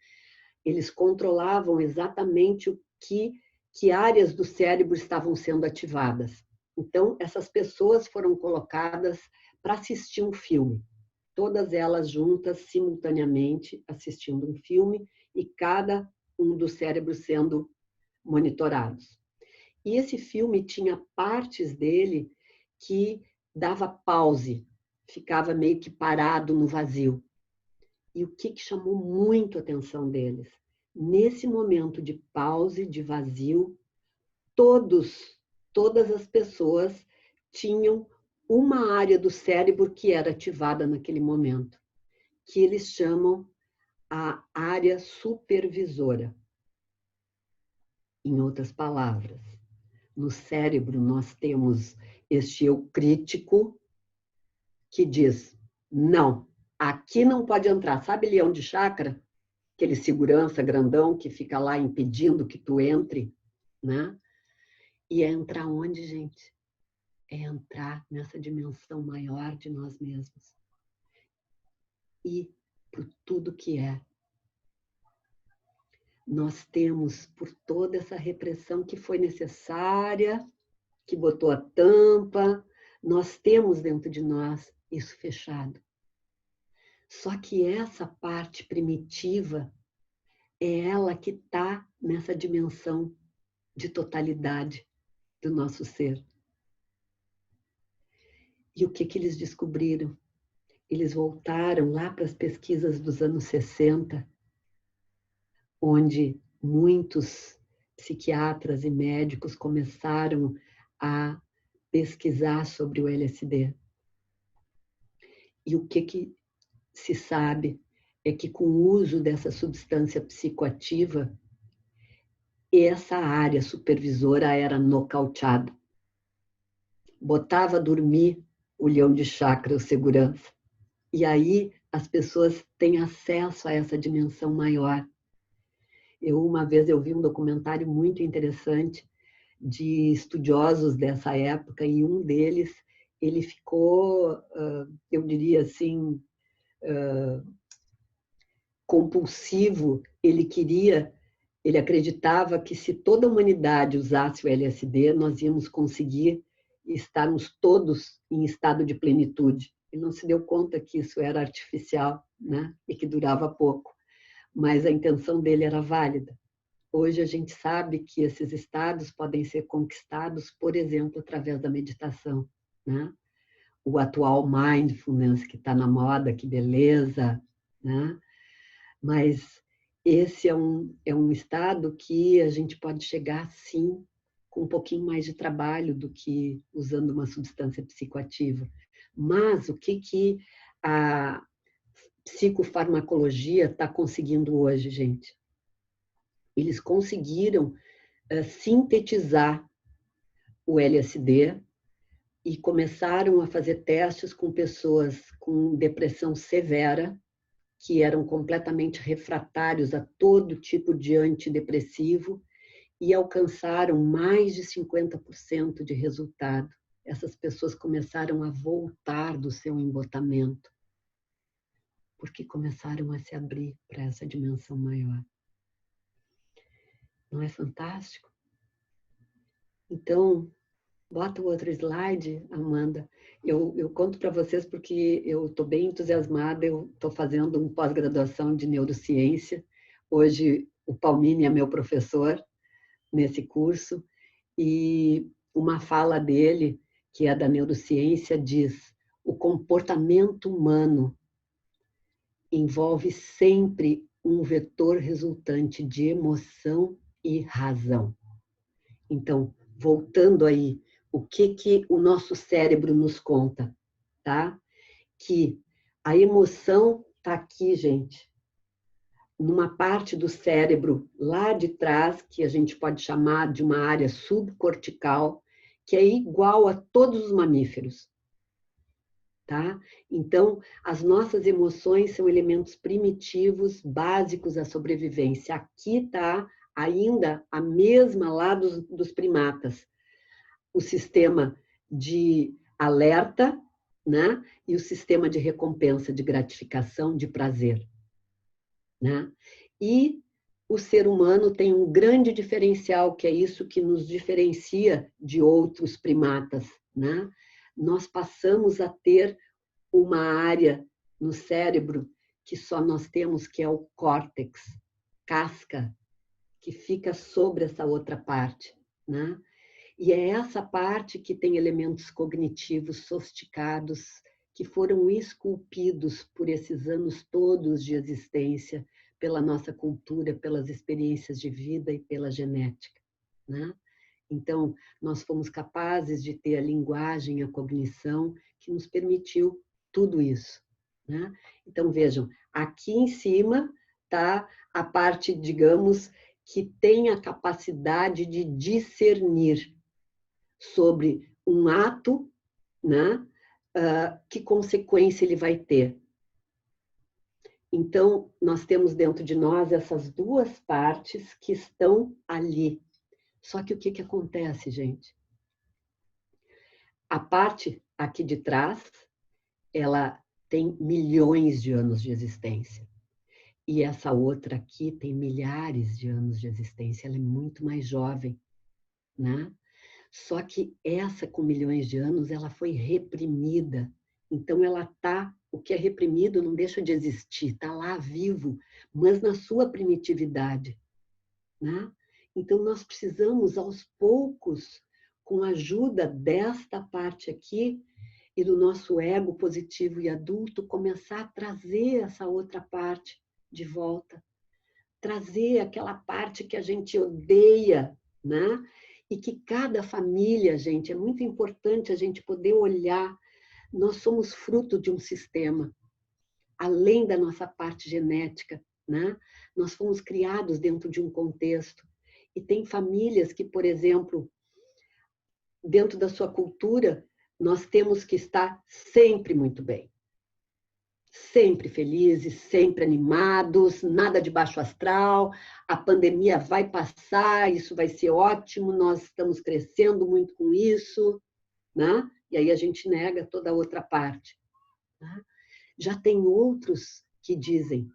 Eles controlavam exatamente que áreas do cérebro estavam sendo ativadas. Então, essas pessoas foram colocadas para assistir um filme, todas elas juntas, simultaneamente, assistindo um filme, e cada um dos cérebros sendo monitorados. E esse filme tinha partes dele que dava pause, ficava meio que parado no vazio. E o que chamou muito a atenção deles? Nesse momento de pause, de vazio, todas as pessoas tinham uma área do cérebro que era ativada naquele momento, que eles chamam a área supervisora. Em outras palavras, no cérebro nós temos este eu crítico que diz, não, aqui não pode entrar. Sabe leão de chácara? Aquele segurança grandão que fica lá impedindo que tu entre, né? E é entrar onde, gente? É entrar nessa dimensão maior de nós mesmos. E por tudo que é. Nós temos, por toda essa repressão que foi necessária, que botou a tampa, nós temos dentro de nós isso fechado. Só que essa parte primitiva é ela que está nessa dimensão de totalidade do nosso ser. E o que eles descobriram? Eles voltaram lá para as pesquisas dos anos 60, onde muitos psiquiatras e médicos começaram a pesquisar sobre o LSD. E o que se sabe é que com o uso dessa substância psicoativa, essa área supervisora era nocauteada. Botava a dormir o leão de chácara, o segurança. E aí as pessoas têm acesso a essa dimensão maior. Uma vez eu vi um documentário muito interessante de estudiosos dessa época, e um deles, ele ficou, eu diria assim, compulsivo. Ele acreditava que se toda a humanidade usasse o LSD, nós íamos conseguir estarmos todos em estado de plenitude. Ele não se deu conta que isso era artificial, né? E que durava pouco. Mas a intenção dele era válida. Hoje a gente sabe que esses estados podem ser conquistados, por exemplo, através da meditação, né? O atual mindfulness que está na moda, que beleza, né? Mas esse é um estado que a gente pode chegar, sim, com um pouquinho mais de trabalho do que usando uma substância psicoativa. Mas o que a psicofarmacologia está conseguindo hoje, gente? Eles conseguiram sintetizar o LSD e começaram a fazer testes com pessoas com depressão severa, que eram completamente refratários a todo tipo de antidepressivo, e alcançaram mais de 50% de resultado. Essas pessoas começaram a voltar do seu embotamento, porque começaram a se abrir para essa dimensão maior. Não é fantástico? Então, bota o outro slide, Amanda. Eu conto para vocês porque eu estou bem entusiasmada, eu estou fazendo uma pós-graduação de neurociência. Hoje, o Palmini é meu professor, nesse curso, e uma fala dele, que é da neurociência, diz: o comportamento humano envolve sempre um vetor resultante de emoção e razão. Então, voltando aí, o que o nosso cérebro nos conta, tá? Que a emoção está aqui, gente, numa parte do cérebro lá de trás, que a gente pode chamar de uma área subcortical, que é igual a todos os mamíferos. Tá? Então, as nossas emoções são elementos primitivos, básicos à sobrevivência. Aqui está ainda a mesma lá dos primatas. O sistema de alerta, né? E o sistema de recompensa, de gratificação, de prazer. Né? E o ser humano tem um grande diferencial, que é isso que nos diferencia de outros primatas. Né? Nós passamos a ter uma área no cérebro que só nós temos, que é o córtex, casca, que fica sobre essa outra parte. Né? E é essa parte que tem elementos cognitivos sofisticados, que foram esculpidos por esses anos todos de existência, pela nossa cultura, pelas experiências de vida e pela genética. Né? Então, nós fomos capazes de ter a linguagem, a cognição, que nos permitiu tudo isso. Né? Então, vejam, aqui em cima está a parte, digamos, que tem a capacidade de discernir sobre um ato, né? Que consequência ele vai ter. Então, nós temos dentro de nós essas duas partes que estão ali. Só que o que acontece, gente? A parte aqui de trás, ela tem milhões de anos de existência. E essa outra aqui tem milhares de anos de existência. Ela é muito mais jovem, né? Só que essa com milhões de anos, ela foi reprimida. Então, ela está... O que é reprimido não deixa de existir, está lá vivo, mas na sua primitividade. Né? Então, nós precisamos, aos poucos, com a ajuda desta parte aqui e do nosso ego positivo e adulto, começar a trazer essa outra parte de volta. Trazer aquela parte que a gente odeia, né? E que cada família, gente, é muito importante a gente poder olhar. Nós somos fruto de um sistema, além da nossa parte genética, né? Nós fomos criados dentro de um contexto. E tem famílias que, por exemplo, dentro da sua cultura, nós temos que estar sempre muito bem. Sempre felizes, sempre animados, nada de baixo astral, a pandemia vai passar, isso vai ser ótimo, nós estamos crescendo muito com isso, né? E aí a gente nega toda a outra parte. Né? Já tem outros que dizem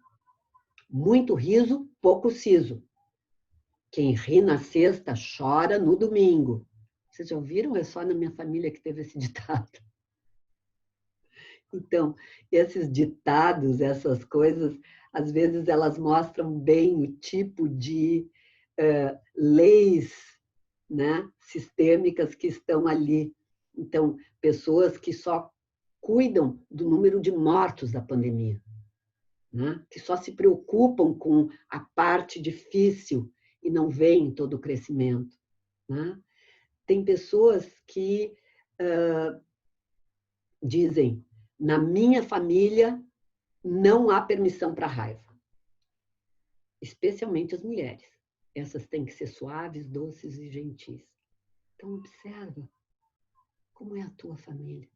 muito riso, pouco siso. Quem ri na sexta chora no domingo. Vocês já ouviram? É só na minha família que teve esse ditado. Então, esses ditados, essas coisas, às vezes elas mostram bem o tipo de leis, né, sistêmicas que estão ali. Então, pessoas que só cuidam do número de mortos da pandemia, né, que só se preocupam com a parte difícil e não veem todo o crescimento. Né? Tem pessoas que dizem: na minha família não há permissão para raiva. Especialmente as mulheres. Essas têm que ser suaves, doces e gentis. Então, observa como é a tua família.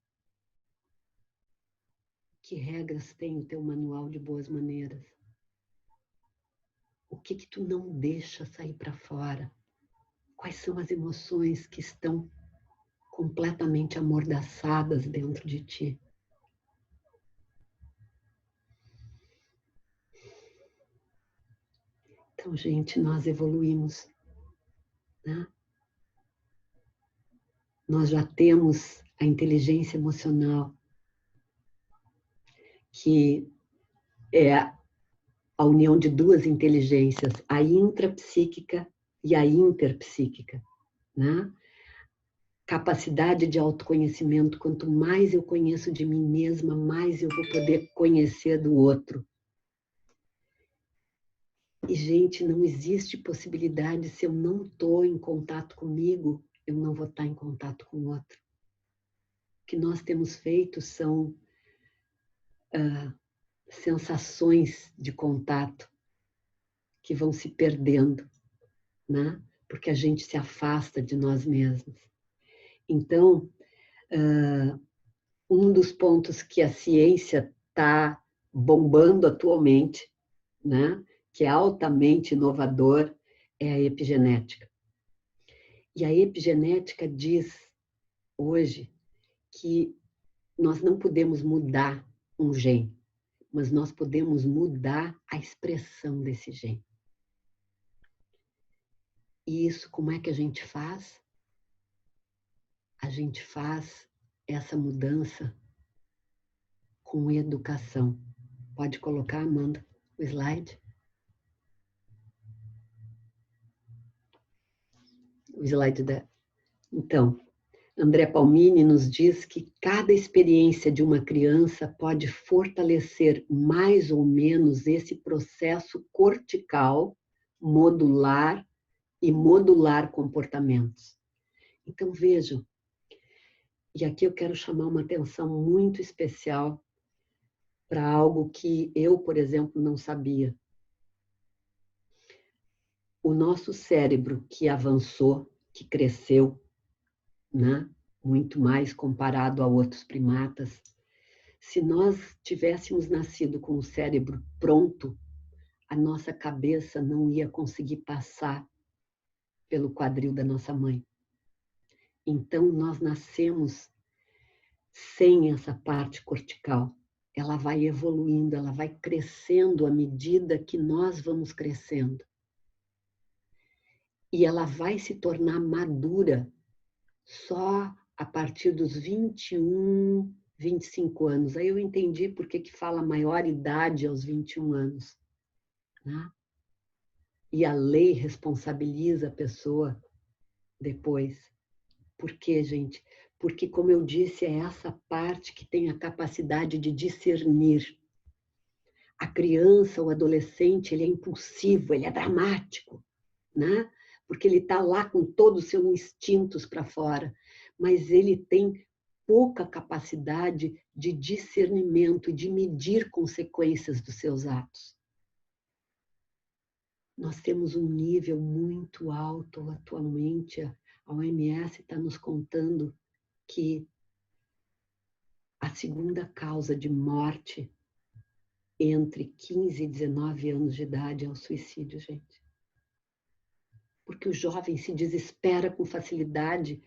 Que regras tem o teu manual de boas maneiras? O que tu não deixa sair para fora? Quais são as emoções que estão completamente amordaçadas dentro de ti? Então, gente, nós evoluímos. Né? Nós já temos a inteligência emocional, que é a união de duas inteligências, a intrapsíquica e a interpsíquica, né? Capacidade de autoconhecimento. Quanto mais eu conheço de mim mesma, mais eu vou poder conhecer do outro. E, gente, não existe possibilidade, se eu não estou em contato comigo, eu não vou estar em contato com o outro. O que nós temos feito são sensações de contato que vão se perdendo, né? Porque a gente se afasta de nós mesmos. Então, um dos pontos que a ciência está bombando atualmente, né? Que é altamente inovador, é a epigenética. E a epigenética diz hoje que nós não podemos mudar um gene, mas nós podemos mudar a expressão desse gene. E isso, como é que a gente faz? A gente faz essa mudança com educação. Pode colocar, Amanda, o slide? O slide da... Então, André Palmini nos diz que cada experiência de uma criança pode fortalecer mais ou menos esse processo cortical, modular e modular comportamentos. Então, vejam, e aqui eu quero chamar uma atenção muito especial para algo que eu, por exemplo, não sabia. O nosso cérebro que avançou, que cresceu, né? Muito mais comparado a outros primatas, se nós tivéssemos nascido com o cérebro pronto, a nossa cabeça não ia conseguir passar pelo quadril da nossa mãe. Então, nós nascemos sem essa parte cortical. Ela vai evoluindo, ela vai crescendo à medida que nós vamos crescendo. E ela vai se tornar madura só a partir dos 21, 25 anos. Aí eu entendi por que fala maior idade aos 21 anos. Né? E a lei responsabiliza a pessoa depois. Por quê, gente? Porque, como eu disse, é essa parte que tem a capacidade de discernir. A criança, o adolescente, ele é impulsivo, ele é dramático, né? Porque ele está lá com todos os seus instintos para fora, mas ele tem pouca capacidade de discernimento, de medir consequências dos seus atos. Nós temos um nível muito alto atualmente. A OMS está nos contando que a segunda causa de morte entre 15 e 19 anos de idade é o suicídio, gente. Porque o jovem se desespera com facilidade.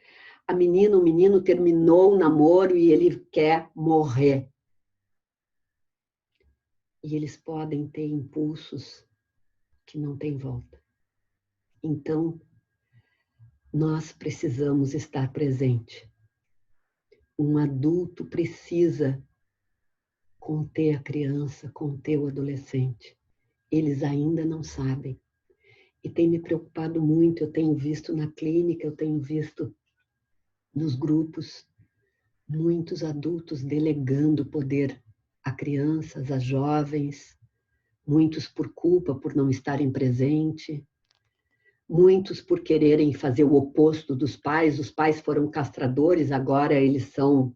A menina, o menino terminou o namoro e ele quer morrer. E eles podem ter impulsos que não têm volta. Então, nós precisamos estar presente. Um adulto precisa conter a criança, conter o adolescente. Eles ainda não sabem. E tem me preocupado muito, eu tenho visto na clínica, eu tenho visto nos grupos, muitos adultos delegando poder a crianças, a jovens, muitos por culpa, por não estarem presentes, muitos por quererem fazer o oposto dos pais. Os pais foram castradores, agora eles são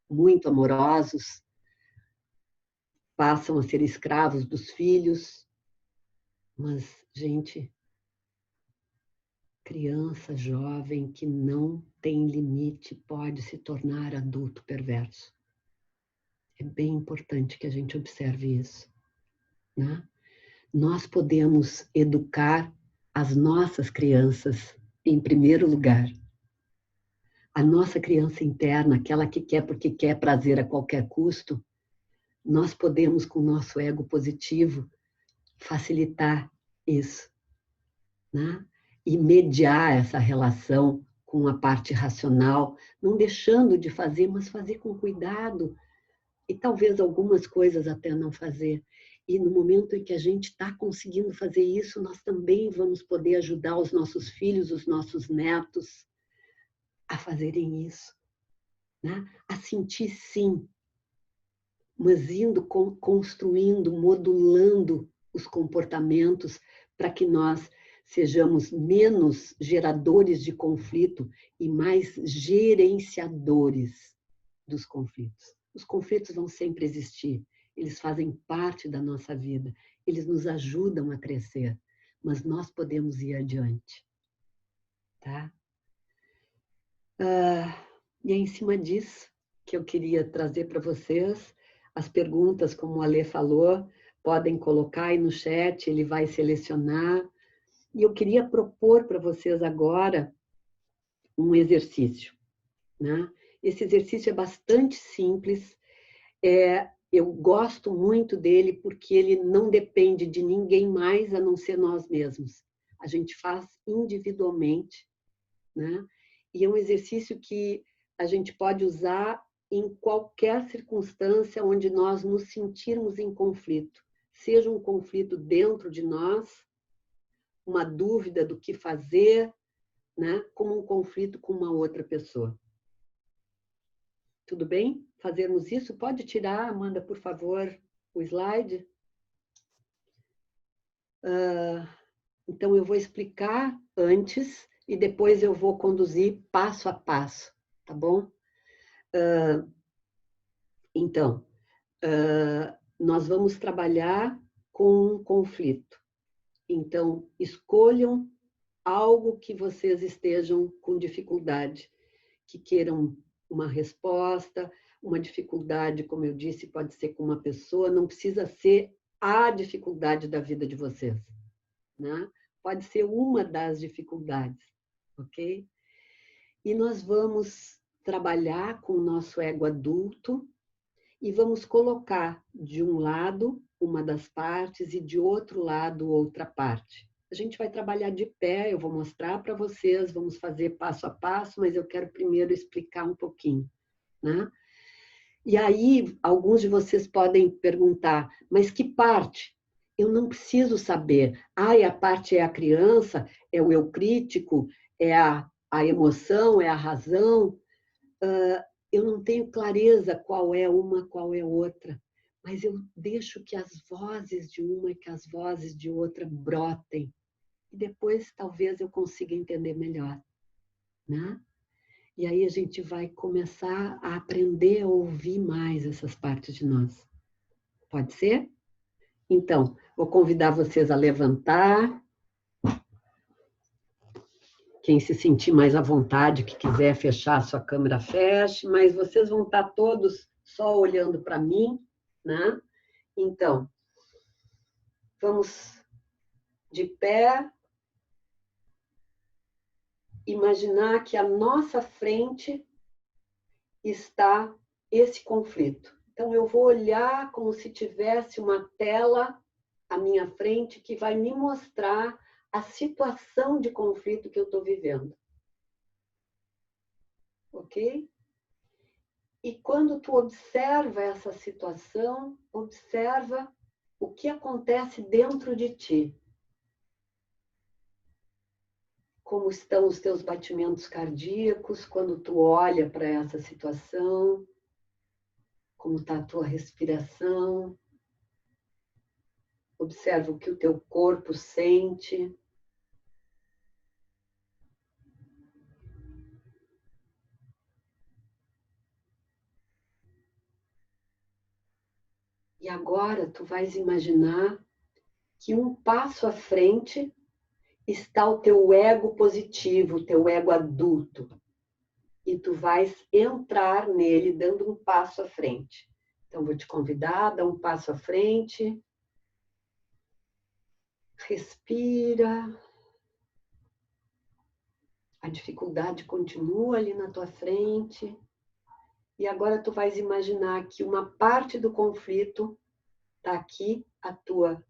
muito amorosos, passam a ser escravos dos filhos. Mas, gente, criança, jovem que não tem limite pode se tornar adulto perverso. É bem importante que a gente observe isso, né? Nós podemos educar as nossas crianças em primeiro lugar. A nossa criança interna, aquela que quer porque quer prazer a qualquer custo, nós podemos, com o nosso ego positivo, facilitar isso, né? E mediar essa relação com a parte racional, não deixando de fazer, mas fazer com cuidado, e talvez algumas coisas até não fazer. E no momento em que a gente está conseguindo fazer isso, nós também vamos poder ajudar os nossos filhos, os nossos netos a fazerem isso, né? A sentir sim, mas indo construindo, modulando os comportamentos para que nós sejamos menos geradores de conflito e mais gerenciadores dos conflitos. Os conflitos vão sempre existir, eles fazem parte da nossa vida, eles nos ajudam a crescer, mas nós podemos ir adiante, tá? E é em cima disso que eu queria trazer para vocês as perguntas, como a Alê falou, podem colocar aí no chat, ele vai selecionar. E eu queria propor para vocês agora um exercício, né? Esse exercício é bastante simples, eu gosto muito dele porque ele não depende de ninguém mais a não ser nós mesmos. A gente faz individualmente, né? E é um exercício que a gente pode usar em qualquer circunstância onde nós nos sentirmos em conflito. Seja um conflito dentro de nós, uma dúvida do que fazer, né? Como um conflito com uma outra pessoa. Tudo bem? Fazermos isso? Pode tirar, Amanda, por favor, o slide. Então, eu vou explicar antes e depois eu vou conduzir passo a passo, tá bom? Então, nós vamos trabalhar com um conflito. Então, escolham algo que vocês estejam com dificuldade, que queiram uma resposta, uma dificuldade, como eu disse, pode ser com uma pessoa, não precisa ser a dificuldade da vida de vocês, né? Pode ser uma das dificuldades, ok? E nós vamos trabalhar com o nosso ego adulto e vamos colocar de um lado uma das partes e de outro lado outra parte. A gente vai trabalhar de pé, eu vou mostrar para vocês, vamos fazer passo a passo, mas eu quero primeiro explicar um pouquinho, né? E aí, alguns de vocês podem perguntar, mas que parte? Eu não preciso saber. A parte é a criança, é o eu crítico, é a emoção, é a razão. Eu não tenho clareza qual é uma, qual é outra, mas eu deixo que as vozes de uma e que as vozes de outra brotem. E depois talvez eu consiga entender melhor, né? E aí a gente vai começar a aprender a ouvir mais essas partes de nós. Pode ser? Então, vou convidar vocês a levantar. Quem se sentir mais à vontade, que quiser fechar a sua câmera, feche, mas vocês vão estar todos só olhando para mim, né? Então, vamos de pé, imaginar que à nossa frente está esse conflito. Então, eu vou olhar como se tivesse uma tela à minha frente que vai me mostrar a situação de conflito que eu estou vivendo. Ok? E quando tu observa essa situação, observa o que acontece dentro de ti. Como estão os teus batimentos cardíacos quando tu olha para essa situação, como está a tua respiração. Observa o que o teu corpo sente. E agora tu vais imaginar que um passo à frente está o teu ego positivo, o teu ego adulto. E tu vais entrar nele dando um passo à frente. Então, vou te convidar a dar um passo à frente. Respira. A dificuldade continua ali na tua frente. E agora tu vais imaginar que uma parte do conflito está aqui à tua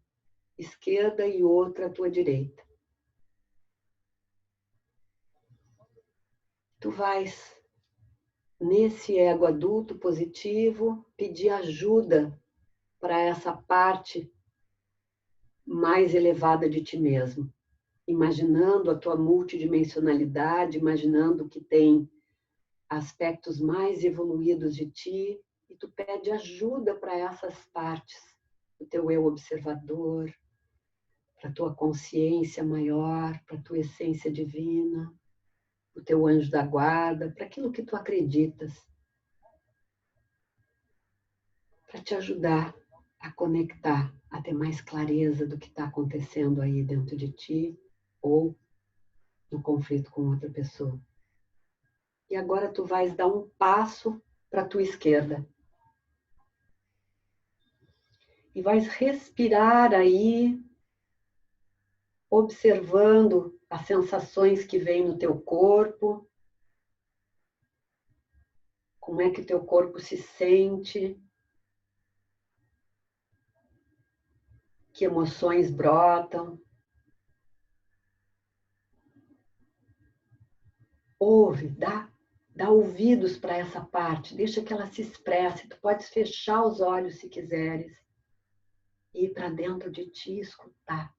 esquerda e outra à tua direita. Tu vais, nesse ego adulto positivo, pedir ajuda para essa parte mais elevada de ti mesmo, imaginando a tua multidimensionalidade, imaginando que tem aspectos mais evoluídos de ti, e tu pede ajuda para essas partes, do teu eu observador, para a tua consciência maior, para a tua essência divina, o teu anjo da guarda, para aquilo que tu acreditas, para te ajudar a conectar, a ter mais clareza do que está acontecendo aí dentro de ti ou no conflito com outra pessoa. E agora tu vais dar um passo para a tua esquerda. E vais respirar aí, observando as sensações que vêm no teu corpo, como é que o teu corpo se sente, que emoções brotam. Ouve, dá ouvidos para essa parte, deixa que ela se expresse. Tu podes fechar os olhos se quiseres e ir para dentro de ti e escutar.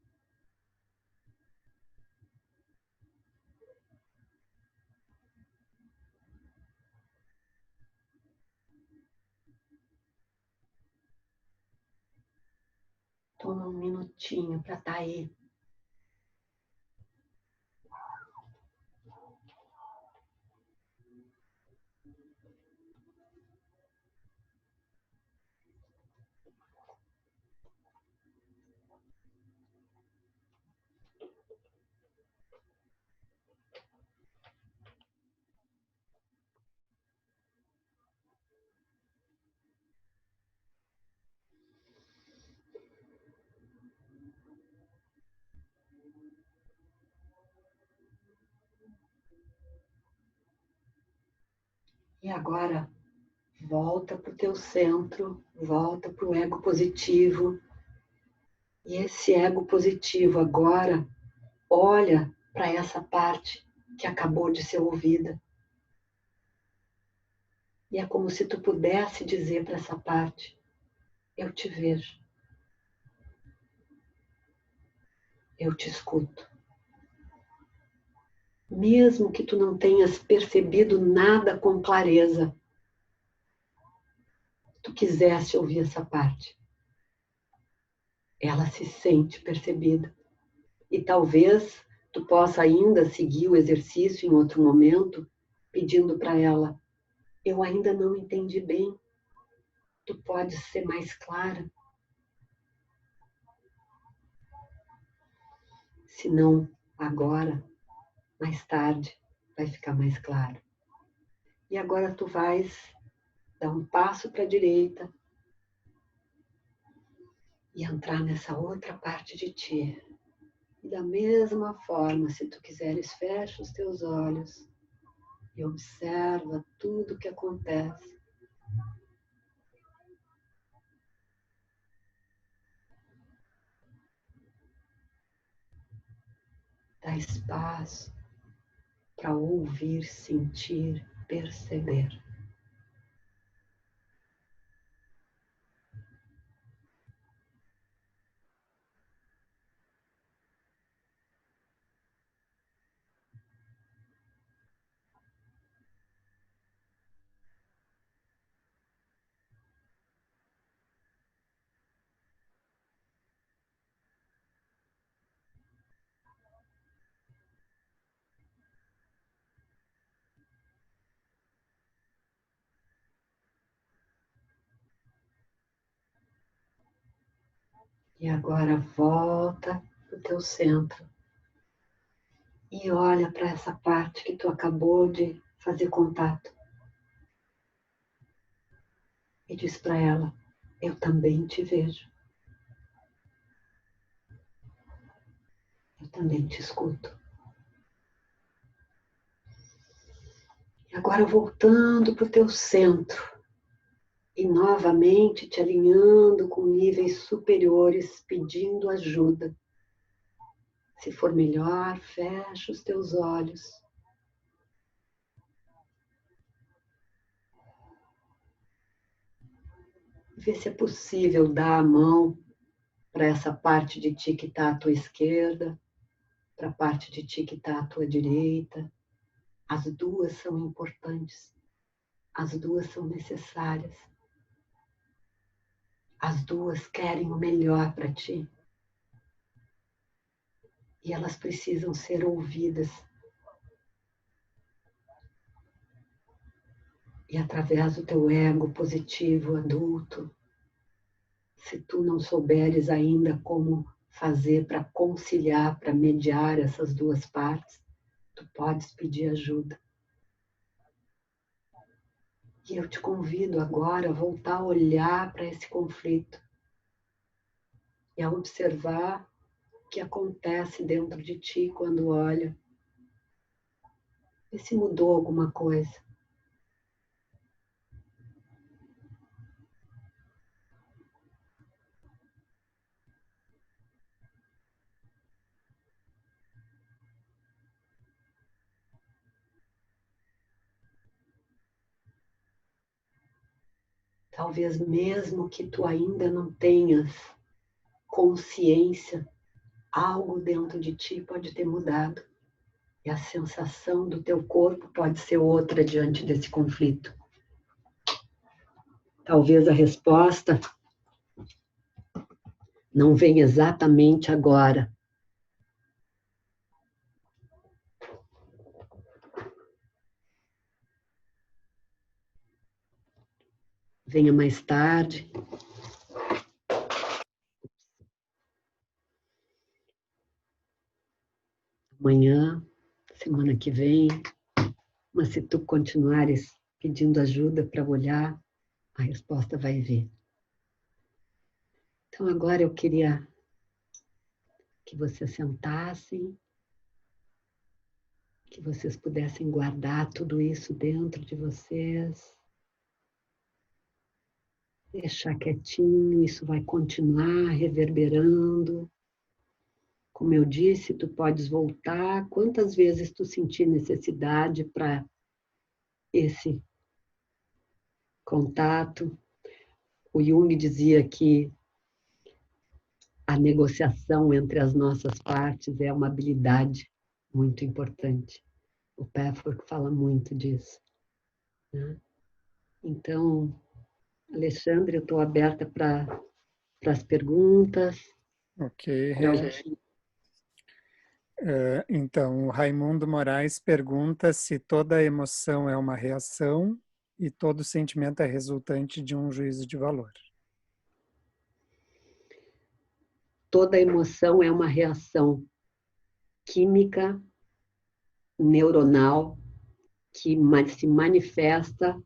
Toma um minutinho para estar aí. E agora, volta para o teu centro, volta para o ego positivo. E esse ego positivo agora olha para essa parte que acabou de ser ouvida. E é como se tu pudesse dizer para essa parte: eu te vejo. Eu te escuto. Mesmo que tu não tenhas percebido nada com clareza, tu quisesse ouvir essa parte. Ela se sente percebida. E talvez tu possa ainda seguir o exercício em outro momento, pedindo para ela: eu ainda não entendi bem. Tu pode ser mais clara? Se não agora, mais tarde, vai ficar mais claro. E agora tu vais dar um passo para a direita e entrar nessa outra parte de ti. E da mesma forma, se tu quiseres, fecha os teus olhos e observa tudo o que acontece. Dá espaço para ouvir, sentir, perceber. E agora volta para o teu centro e olha para essa parte que tu acabou de fazer contato. E diz para ela: eu também te vejo. Eu também te escuto. E agora voltando para o teu centro e novamente te alinhando com níveis superiores, pedindo ajuda. Se for melhor, fecha os teus olhos. Vê se é possível dar a mão para essa parte de ti que está à tua esquerda, para a parte de ti que está à tua direita. As duas são importantes, as duas são necessárias, as duas querem o melhor para ti. E elas precisam ser ouvidas. E através do teu ego positivo, adulto, se tu não souberes ainda como fazer para conciliar, para mediar essas duas partes, tu podes pedir ajuda. E eu te convido agora a voltar a olhar para esse conflito e a observar o que acontece dentro de ti quando olha. Vê se mudou alguma coisa. Talvez mesmo que tu ainda não tenhas consciência, algo dentro de ti pode ter mudado. E a sensação do teu corpo pode ser outra diante desse conflito. Talvez a resposta não venha exatamente agora. Venha mais tarde. Amanhã, semana que vem. Mas se tu continuares pedindo ajuda para olhar, a resposta vai vir. Então agora eu queria que vocês sentassem, que vocês pudessem guardar tudo isso dentro de vocês. Deixar quietinho, isso vai continuar reverberando. Como eu disse, tu podes voltar quantas vezes tu sentir necessidade para esse contato. O Jung dizia que a negociação entre as nossas partes é uma habilidade muito importante. O Pafford fala muito disso, né? Então, Alexandre, eu estou aberta para as perguntas. Ok, então, o Raimundo Moraes pergunta se toda emoção é uma reação e todo sentimento é resultante de um juízo de valor. Toda emoção é uma reação química, neuronal, que se manifesta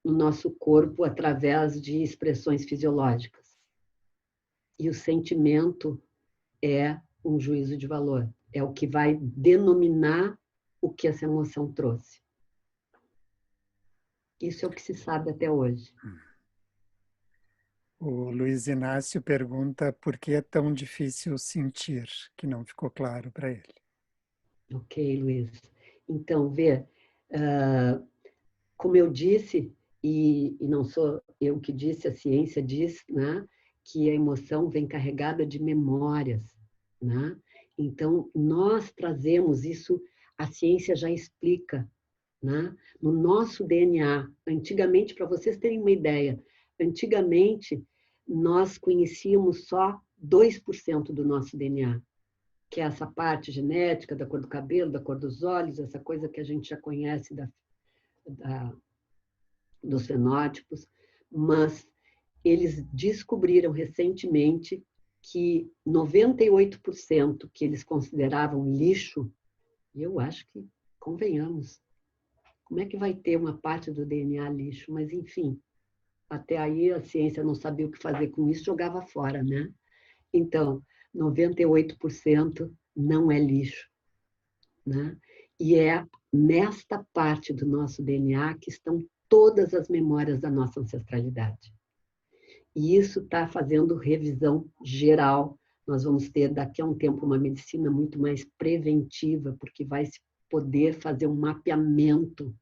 no nosso corpo através de expressões fisiológicas. E o sentimento é um juízo de valor. É o que vai denominar o que essa emoção trouxe. Isso é o que se sabe até hoje. O Luiz Inácio pergunta por que é tão difícil sentir, que não ficou claro para ele. Ok, Luiz. Então, vê, como eu disse, e não sou eu que disse, a ciência diz, né, que a emoção vem carregada de memórias, né? Então, nós trazemos isso, a ciência já explica, né? No nosso DNA. Antigamente, para vocês terem uma ideia, antigamente nós conhecíamos só 2% do nosso DNA, que é essa parte genética da cor do cabelo, da cor dos olhos, essa coisa que a gente já conhece dos fenótipos, mas eles descobriram recentemente que 98% que eles consideravam lixo, e eu acho que, convenhamos, como é que vai ter uma parte do DNA lixo? Mas, enfim, até aí a ciência não sabia o que fazer com isso, jogava fora, né? Então, 98% não é lixo, né? E é nesta parte do nosso DNA que estão todas as memórias da nossa ancestralidade. E isso está fazendo revisão geral. Nós vamos ter, daqui a um tempo, uma medicina muito mais preventiva, porque vai se poder fazer um mapeamento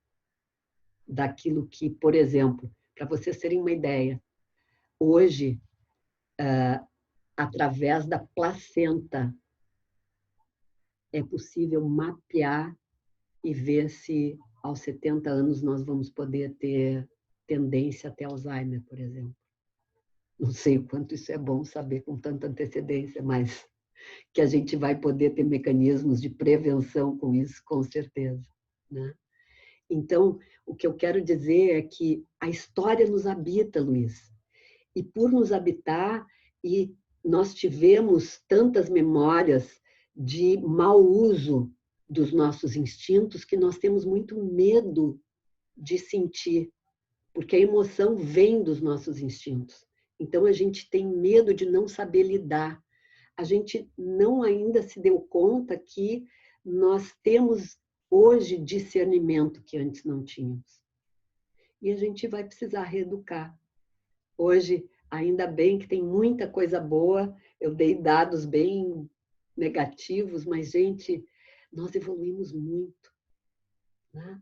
daquilo que, por exemplo, para vocês terem uma ideia, hoje através da placenta, é possível mapear e ver se aos 70 anos nós vamos poder ter tendência até Alzheimer, por exemplo. Não sei o quanto isso é bom saber com tanta antecedência, mas que a gente vai poder ter mecanismos de prevenção com isso, com certeza, né? Então, o que eu quero dizer é que a história nos habita, Luiz. E por nos habitar, e nós tivemos tantas memórias de mau uso dos nossos instintos que nós temos muito medo de sentir, porque a emoção vem dos nossos instintos. Então, a gente tem medo de não saber lidar. A gente não ainda se deu conta que nós temos hoje discernimento que antes não tínhamos. E a gente vai precisar reeducar. Hoje, ainda bem que tem muita coisa boa, eu dei dados bem negativos, mas, gente, nós evoluímos muito, né?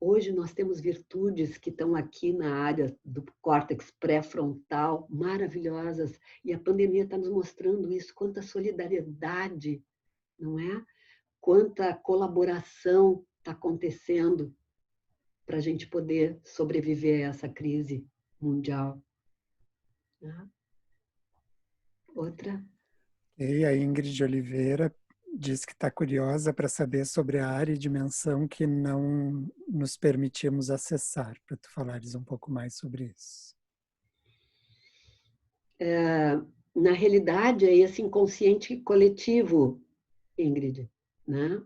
Hoje nós temos virtudes que estão aqui na área do córtex pré-frontal, maravilhosas, e a pandemia está nos mostrando isso, quanta solidariedade, não é? Quanta colaboração está acontecendo para a gente poder sobreviver a essa crise mundial. Né? Outra? E a Ingrid Oliveira diz que está curiosa para saber sobre a área e dimensão que não nos permitimos acessar, para tu falares um pouco mais sobre isso. Na realidade, é esse inconsciente coletivo, Ingrid, né?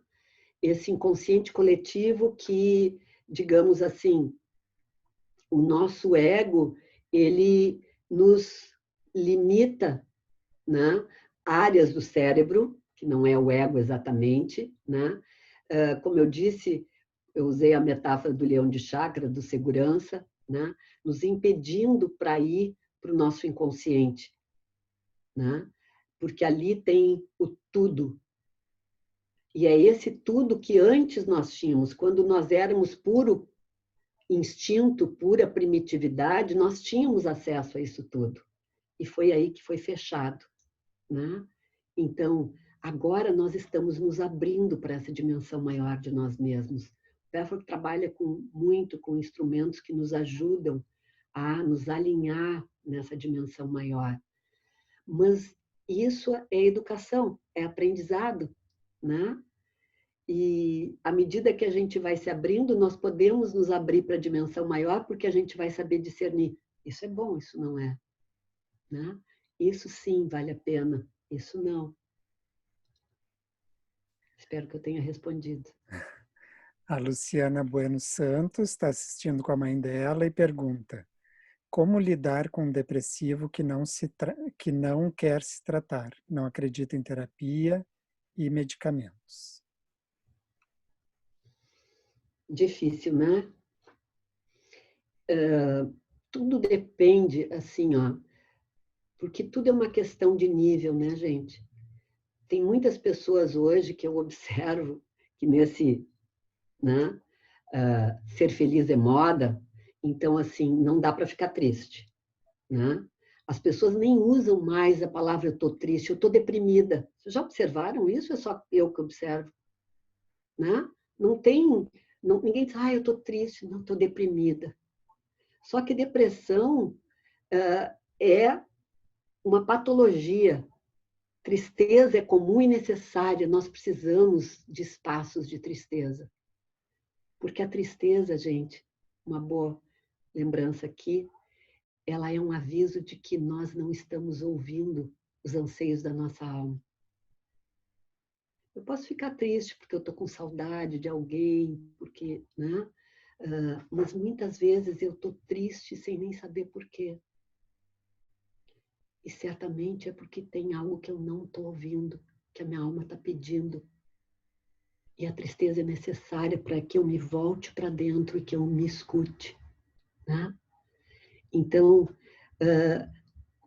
Esse inconsciente coletivo que, digamos assim, o nosso ego, ele nos limita, né? Áreas do cérebro, que não é o ego exatamente, né? Como eu disse, eu usei a metáfora do leão de chácara, do segurança, né? Nos impedindo para ir para o nosso inconsciente, né? Porque ali tem o tudo. E é esse tudo que antes nós tínhamos, quando nós éramos puro instinto, pura primitividade, nós tínhamos acesso a isso tudo. E foi aí que foi fechado, né? Então, agora nós estamos nos abrindo para essa dimensão maior de nós mesmos. O Belfort trabalha muito com instrumentos que nos ajudam a nos alinhar nessa dimensão maior. Mas isso é educação, é aprendizado, né? E à medida que a gente vai se abrindo, nós podemos nos abrir para a dimensão maior, porque a gente vai saber discernir. Isso é bom, isso não é, né? Isso sim vale a pena, isso não. Espero que eu tenha respondido. A Luciana Bueno Santos está assistindo com a mãe dela e pergunta: como lidar com um depressivo que não quer se tratar, não acredita em terapia e medicamentos? Difícil, né? Tudo depende, assim, ó, porque tudo é uma questão de nível, né, gente? Tem muitas pessoas hoje que eu observo que nesse, né, ser feliz é moda, então, assim, não dá para ficar triste, né? As pessoas nem usam mais a palavra eu estou triste, eu estou deprimida. Vocês já observaram isso? É só eu que observo, né? Não tem, ninguém diz, eu estou triste, não, estou deprimida. Só que depressão é uma patologia. Tristeza é comum e necessária, nós precisamos de espaços de tristeza. Porque a tristeza, gente, uma boa lembrança aqui, ela é um aviso de que nós não estamos ouvindo os anseios da nossa alma. Eu posso ficar triste porque eu estou com saudade de alguém, porque, né? Mas muitas vezes eu estou triste sem nem saber por quê. E certamente é porque tem algo que eu não estou ouvindo, que a minha alma está pedindo. E a tristeza é necessária para que eu me volte para dentro e que eu me escute, né? Então,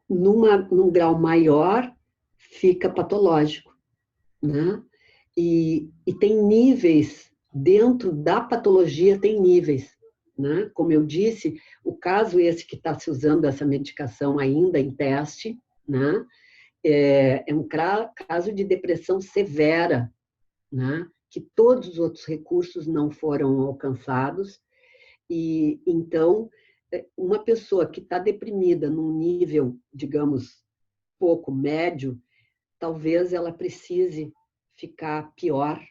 num grau maior, fica patológico, né? E tem níveis, dentro da patologia tem níveis, né? Como eu disse, o caso esse que está se usando essa medicação ainda em teste, né? é um caso de depressão severa, né? Que todos os outros recursos não foram alcançados. E então, uma pessoa que está deprimida num nível, digamos, pouco médio, talvez ela precise ficar pior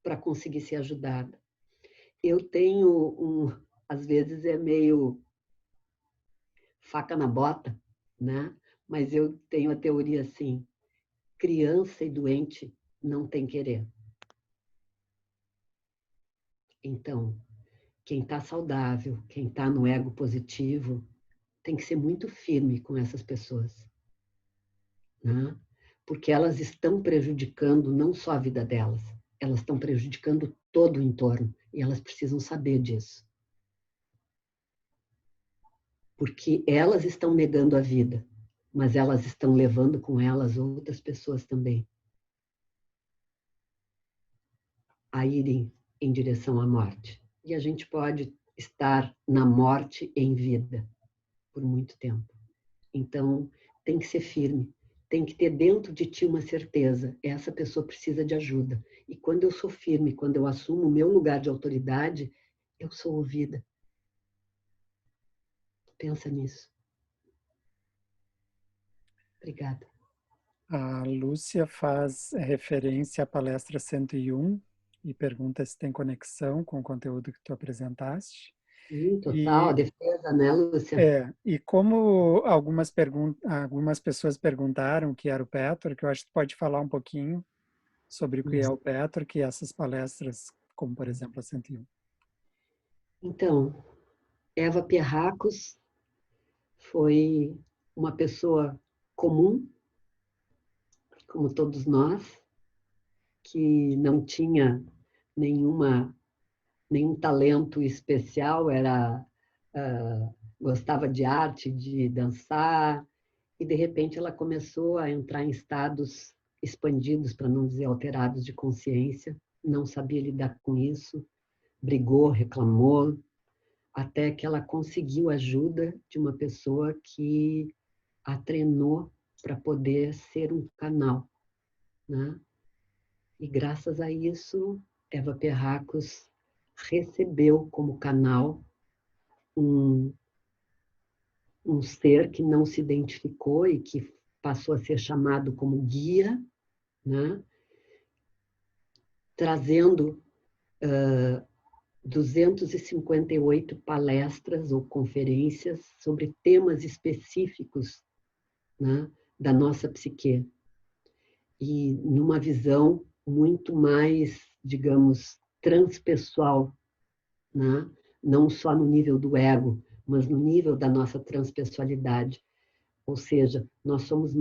para conseguir ser ajudada. Eu tenho às vezes é meio faca na bota, né? Mas eu tenho a teoria assim: criança e doente não tem querer. Então, quem está saudável, quem está no ego positivo, tem que ser muito firme com essas pessoas, né? Porque elas estão prejudicando não só a vida delas, elas estão prejudicando todo o entorno e elas precisam saber disso. Porque elas estão negando a vida, mas elas estão levando com elas outras pessoas também a irem em direção à morte. E a gente pode estar na morte em vida por muito tempo. Então, tem que ser firme, tem que ter dentro de ti uma certeza, essa pessoa precisa de ajuda. E quando eu sou firme, quando eu assumo o meu lugar de autoridade, eu sou ouvida. Pensa nisso. Obrigada. A Lúcia faz referência à palestra 101 e pergunta se tem conexão com o conteúdo que tu apresentaste. Total, a E, defesa, né, Lúcia? e como algumas pessoas perguntaram o que era o Petro, que eu acho que tu pode falar um pouquinho sobre o que é o Petro, que essas palestras, como por exemplo a 101. Então, Eva Pierracos foi uma pessoa comum, como todos nós, que não tinha nenhum talento especial, gostava de arte, de dançar, e de repente ela começou a entrar em estados expandidos, para não dizer alterados, de consciência, não sabia lidar com isso, brigou, reclamou, até que ela conseguiu ajuda de uma pessoa que a treinou para poder ser um canal, né? E graças a isso, Eva Pierracos recebeu como canal um, um ser que não se identificou e que passou a ser chamado como guia, né? Trazendo 258 palestras ou conferências sobre temas específicos, né, da nossa psique. E numa visão muito mais, digamos, transpessoal, né? Não só no nível do ego, mas no nível da nossa transpessoalidade. Ou seja, nós somos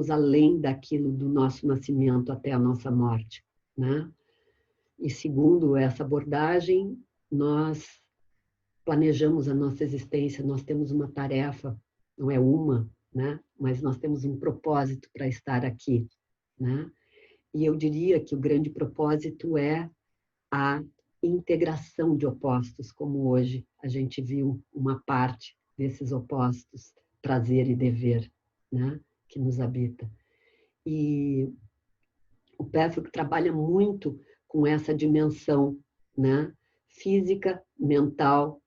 além daquilo do nosso nascimento até a nossa morte, né? E segundo essa abordagem, nós planejamos a nossa existência, nós temos uma tarefa, não é uma, né? Mas nós temos um propósito para estar aqui, né? E eu diria que o grande propósito é a integração de opostos, como hoje a gente viu uma parte desses opostos, prazer e dever, né? Que nos habita. E o Patrick trabalha muito com essa dimensão, né? Física, mental,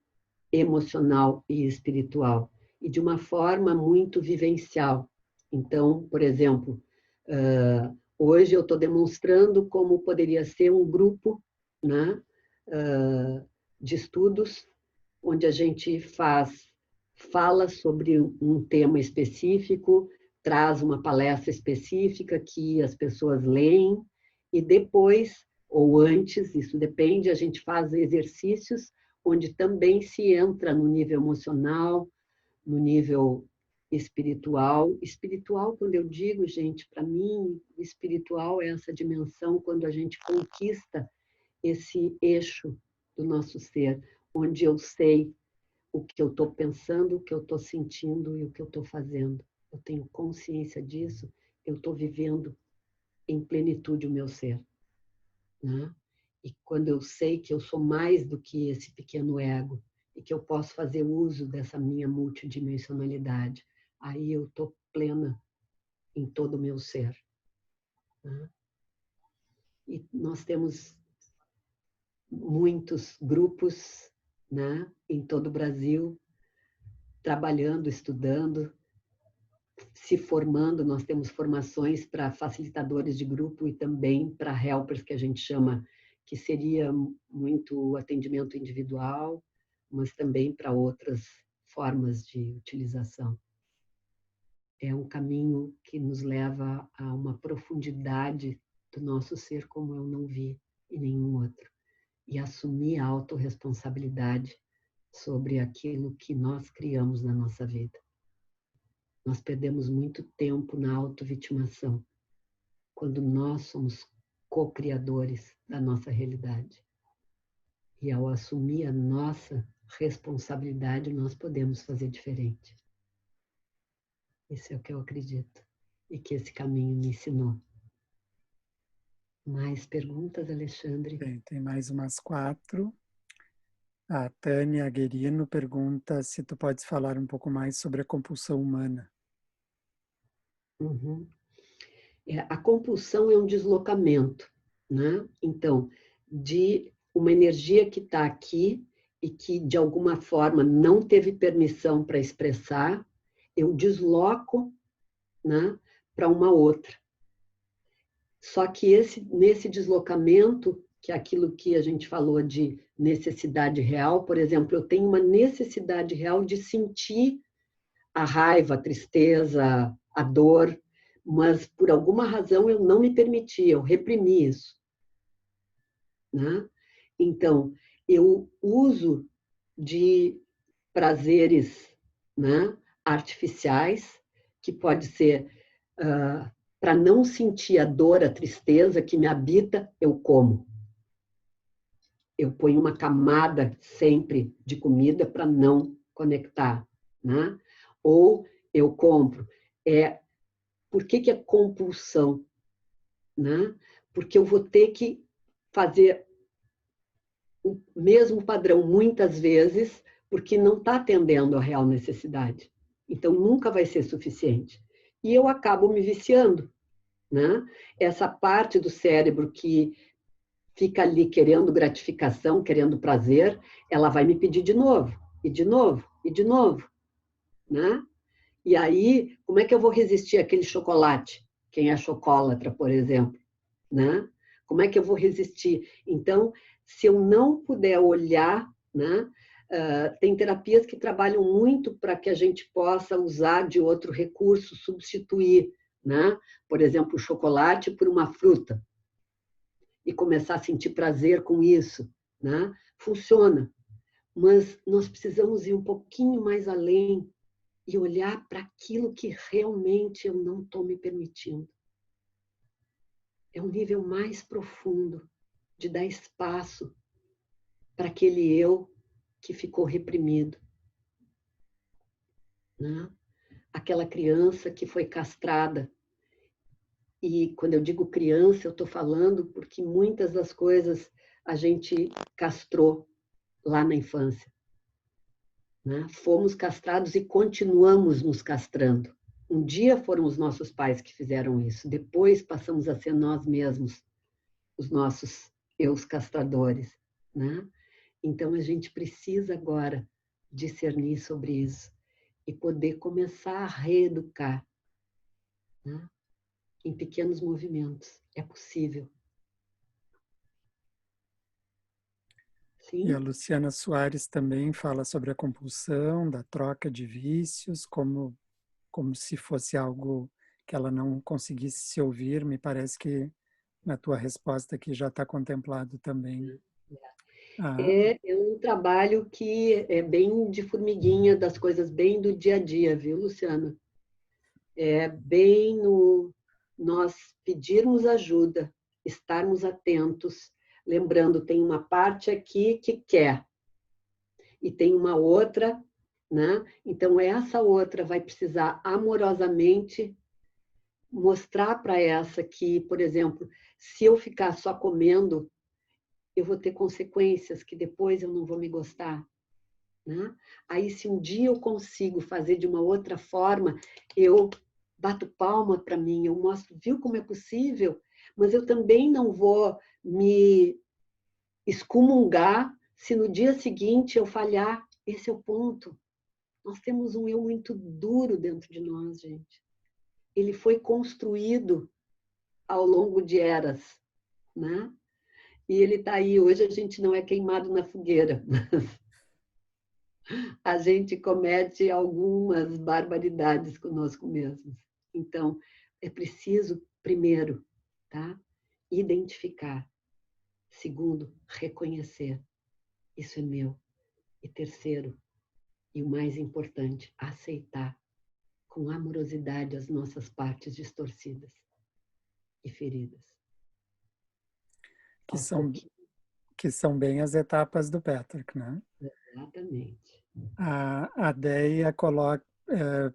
emocional e espiritual, e de uma forma muito vivencial. Então, por exemplo, hoje eu estou demonstrando como poderia ser um grupo, né, de estudos, onde a gente fala sobre um tema específico, traz uma palestra específica que as pessoas leem, e depois, ou antes, isso depende, a gente faz exercícios onde também se entra no nível emocional, no nível espiritual. Espiritual, quando eu digo, gente, para mim, espiritual é essa dimensão quando a gente conquista esse eixo do nosso ser, onde eu sei o que eu estou pensando, o que eu estou sentindo e o que eu estou fazendo. Eu tenho consciência disso, eu estou vivendo em plenitude o meu ser, né? E quando eu sei que eu sou mais do que esse pequeno ego e que eu posso fazer uso dessa minha multidimensionalidade, aí eu estou plena em todo o meu ser. Né? E nós temos muitos grupos, né, em todo o Brasil, trabalhando, estudando, se formando. Nós temos formações para facilitadores de grupo e também para helpers, que a gente chama, que seria muito atendimento individual, mas também para outras formas de utilização. É um caminho que nos leva a uma profundidade do nosso ser como eu não vi em nenhum outro. E assumir a autorresponsabilidade sobre aquilo que nós criamos na nossa vida. Nós perdemos muito tempo na autovitimação, quando nós somos co-criadores da nossa realidade. E ao assumir a nossa responsabilidade, nós podemos fazer diferente. Isso é o que eu acredito e que esse caminho me ensinou. Mais perguntas, Alexandre? Tem mais umas 4. A Tânia Aguerino pergunta se tu podes falar um pouco mais sobre a compulsão humana. Uhum. A compulsão é um deslocamento, né? Então, de uma energia que está aqui e que, de alguma forma, não teve permissão para expressar, eu desloco, né, para uma outra. Só que nesse deslocamento, que é aquilo que a gente falou de necessidade real, por exemplo, eu tenho uma necessidade real de sentir a raiva, a tristeza, a dor, mas por alguma razão eu não me permiti, eu reprimi isso. Né? Então, eu uso de prazeres, né, artificiais, que pode ser para não sentir a dor, a tristeza que me habita, eu como. Eu ponho uma camada sempre de comida para não conectar. Né? Ou eu compro. Por que é compulsão? Né? Porque eu vou ter que fazer o mesmo padrão muitas vezes, porque não está atendendo a real necessidade. Então, nunca vai ser suficiente. E eu acabo me viciando. Né? Essa parte do cérebro que fica ali querendo gratificação, querendo prazer, ela vai me pedir de novo, e de novo, e de novo. Né? E aí, como é que eu vou resistir àquele chocolate? Quem é chocolatra, por exemplo. Né? Como é que eu vou resistir? Então, se eu não puder olhar, né? Tem terapias que trabalham muito para que a gente possa usar de outro recurso, substituir, né? Por exemplo, o chocolate por uma fruta e começar a sentir prazer com isso. Né? Funciona, mas nós precisamos ir um pouquinho mais além e olhar para aquilo que realmente eu não estou me permitindo. É um nível mais profundo de dar espaço para aquele eu que ficou reprimido. Né? Aquela criança que foi castrada. E quando eu digo criança, eu estou falando porque muitas das coisas a gente castrou lá na infância. Né? Fomos castrados e continuamos nos castrando. Um dia foram os nossos pais que fizeram isso, depois passamos a ser nós mesmos, os nossos eus castradores. Né? Então, a gente precisa agora discernir sobre isso e poder começar a reeducar, né? Em pequenos movimentos. É possível. Sim? E a Luciana Soares também fala sobre a compulsão, da troca de vícios, como se fosse algo que ela não conseguisse se ouvir. Me parece que na tua resposta aqui já está contemplado também. É um trabalho que é bem de formiguinha, das coisas bem do dia a dia, viu, Luciana? É bem no nós pedirmos ajuda, estarmos atentos, lembrando, tem uma parte aqui que quer e tem uma outra, né? Então, essa outra vai precisar amorosamente mostrar para essa que, por exemplo, se eu ficar só comendo, eu vou ter consequências que depois eu não vou me gostar. né? Aí, se um dia eu consigo fazer de uma outra forma, eu bato palma para mim, eu mostro, viu como é possível? Mas eu também não vou me excomungar se no dia seguinte eu falhar. Esse é o ponto. Nós temos um eu muito duro dentro de nós, gente. Ele foi construído ao longo de eras, né? E ele está aí. Hoje a gente não é queimado na fogueira, mas a gente comete algumas barbaridades conosco mesmos. Então, é preciso, primeiro, tá? Identificar. Segundo, reconhecer. Isso é meu. E terceiro, e o mais importante, aceitar com amorosidade as nossas partes distorcidas e feridas. Que Aos são, pouquinhos. que são bem as etapas do Patrick, né? Exatamente. A Deia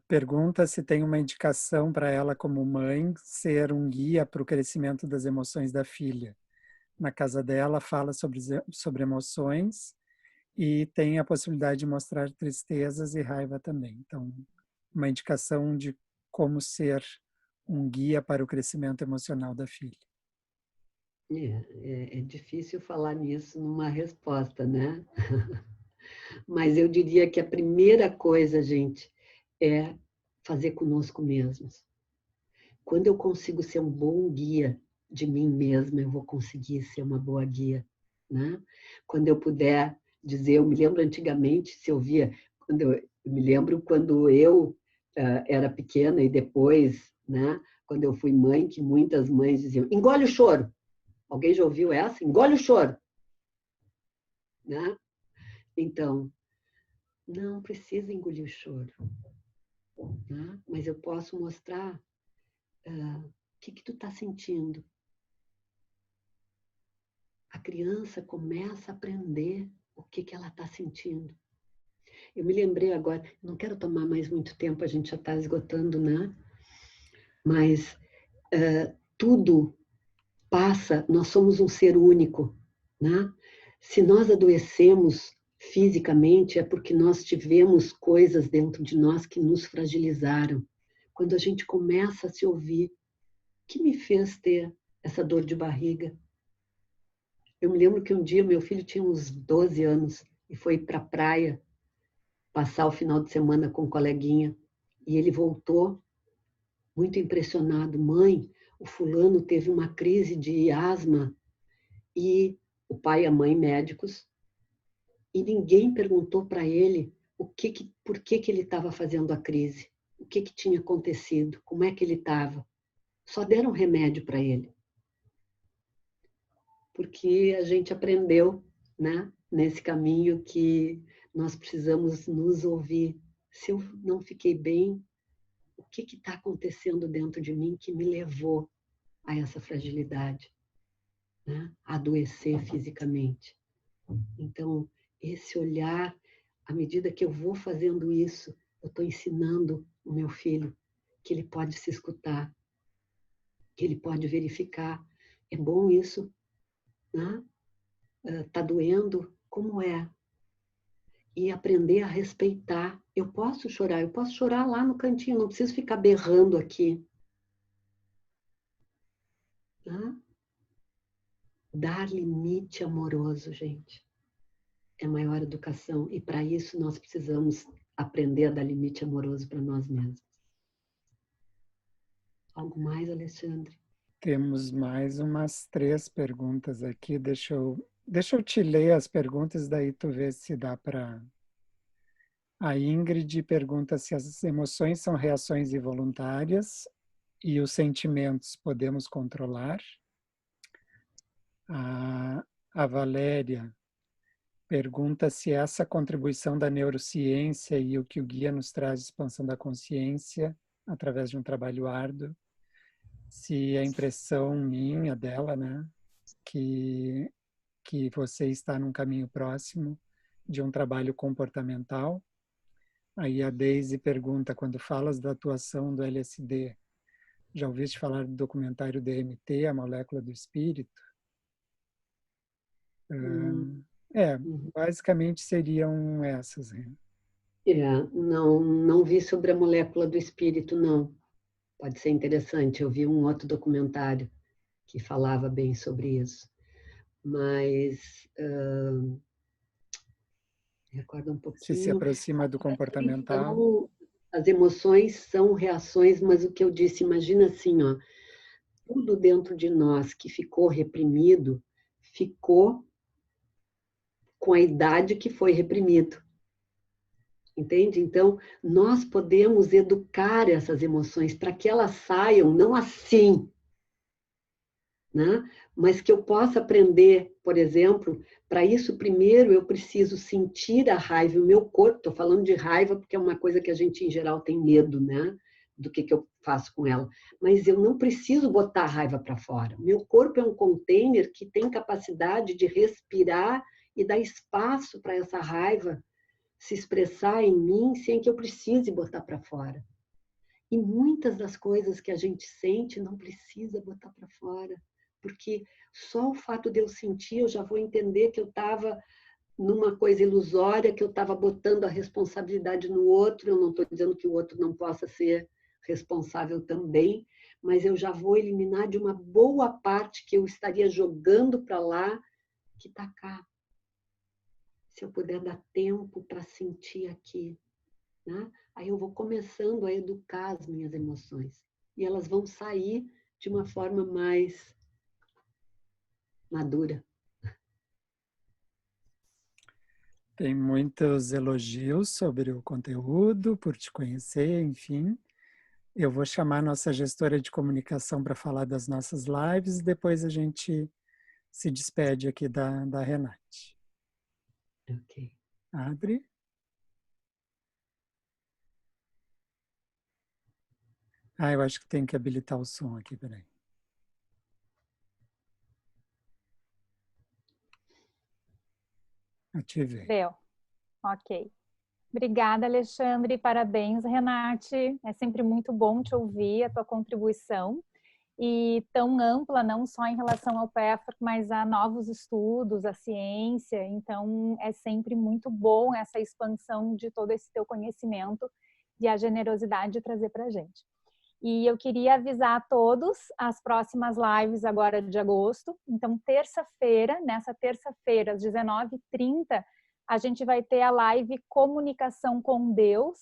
pergunta se tem uma indicação para ela, como mãe, ser um guia para o crescimento das emoções da filha. Na casa dela, fala sobre emoções e tem a possibilidade de mostrar tristezas e raiva também. Então, uma indicação de como ser um guia para o crescimento emocional da filha. É difícil falar nisso numa resposta, né? Mas eu diria que a primeira coisa, gente, é fazer conosco mesmos. Quando eu consigo ser um bom guia de mim mesma, eu vou conseguir ser uma boa guia, né? Quando eu puder dizer, eu me lembro antigamente, se eu via, eu me lembro quando eu era pequena e depois, né? Quando eu fui mãe, que muitas mães diziam, engole o choro. Alguém já ouviu essa? Engole o choro, né? Então, não precisa engolir o choro, né? Mas eu posso mostrar o que tu está sentindo. A criança começa a aprender o que ela está sentindo. Eu me lembrei agora, não quero tomar mais muito tempo, a gente já está esgotando, né? Mas tudo passa, nós somos um ser único, né? Se nós adoecemos fisicamente, é porque nós tivemos coisas dentro de nós que nos fragilizaram. Quando a gente começa a se ouvir, o que me fez ter essa dor de barriga? Eu me lembro que um dia meu filho tinha uns 12 anos e foi para a praia passar o final de semana com um coleguinha. E ele voltou muito impressionado. Mãe, o fulano teve uma crise de asma e o pai e a mãe médicos e ninguém perguntou para ele por que ele estava fazendo a crise, o que tinha acontecido, como é que ele estava. Só deram remédio para ele. Porque a gente aprendeu, né, nesse caminho que nós precisamos nos ouvir. Se eu não fiquei bem, o que está acontecendo dentro de mim que me levou a essa fragilidade, né? A adoecer fisicamente. Então, esse olhar, à medida que eu vou fazendo isso, eu estou ensinando o meu filho que ele pode se escutar, que ele pode verificar. É bom isso, né? Tá doendo? Como é? E aprender a respeitar. Eu posso chorar lá no cantinho, não preciso ficar berrando aqui. Né? Dar limite amoroso, gente, é a maior educação. E para isso nós precisamos aprender a dar limite amoroso para nós mesmos. Algo mais, Alexandre? Temos mais umas 3 perguntas aqui. Deixa eu te ler as perguntas, daí tu vê se dá para... A Ingrid pergunta se as emoções são reações involuntárias e os sentimentos podemos controlar. A Valéria pergunta se essa contribuição da neurociência e o que o guia nos traz de expansão da consciência através de um trabalho árduo, se a impressão minha, dela, né, que você está num caminho próximo de um trabalho comportamental. Aí a Daisy pergunta, quando falas da atuação do LSD, já ouviste falar do documentário DMT, A Molécula do Espírito? Basicamente seriam essas. Não vi sobre a molécula do espírito, não. Pode ser interessante. Eu vi um outro documentário que falava bem sobre isso. Mas recorda um Se pouquinho. aproxima do comportamental. As emoções são reações, mas o que eu disse, imagina assim, ó, tudo dentro de nós que ficou reprimido, ficou com a idade que foi reprimido. Entende? Então, nós podemos educar essas emoções para que elas saiam, não assim, né? Mas que eu possa aprender, por exemplo, para isso primeiro eu preciso sentir a raiva, o meu corpo, estou falando de raiva porque é uma coisa que a gente em geral tem medo, né? Do que eu faço com ela. Mas eu não preciso botar a raiva para fora. Meu corpo é um container que tem capacidade de respirar e dar espaço para essa raiva se expressar em mim sem que eu precise botar para fora. E muitas das coisas que a gente sente não precisa botar para fora, porque só o fato de eu sentir, eu já vou entender que eu estava numa coisa ilusória, que eu estava botando a responsabilidade no outro. Eu não estou dizendo que o outro não possa ser responsável também, mas eu já vou eliminar de uma boa parte que eu estaria jogando para lá, que está cá. Se eu puder dar tempo para sentir aqui, né? Aí eu vou começando a educar as minhas emoções. E elas vão sair de uma forma mais madura. Tem muitos elogios sobre o conteúdo, por te conhecer, enfim. Eu vou chamar a nossa gestora de comunicação para falar das nossas lives e depois a gente se despede aqui da Renate. Ok. Abre. Eu acho que tem que habilitar o som aqui, peraí. Ativei. Deu. Ok. Obrigada, Alexandre. Parabéns, Renate. É sempre muito bom te ouvir, a tua contribuição. E tão ampla, não só em relação ao PEFOR, mas a novos estudos, a ciência. Então, é sempre muito bom essa expansão de todo esse teu conhecimento e a generosidade de trazer para a gente. E eu queria avisar a todos as próximas lives agora de agosto. Então, nessa terça-feira, às 19h30, a gente vai ter a live Comunicação com Deus,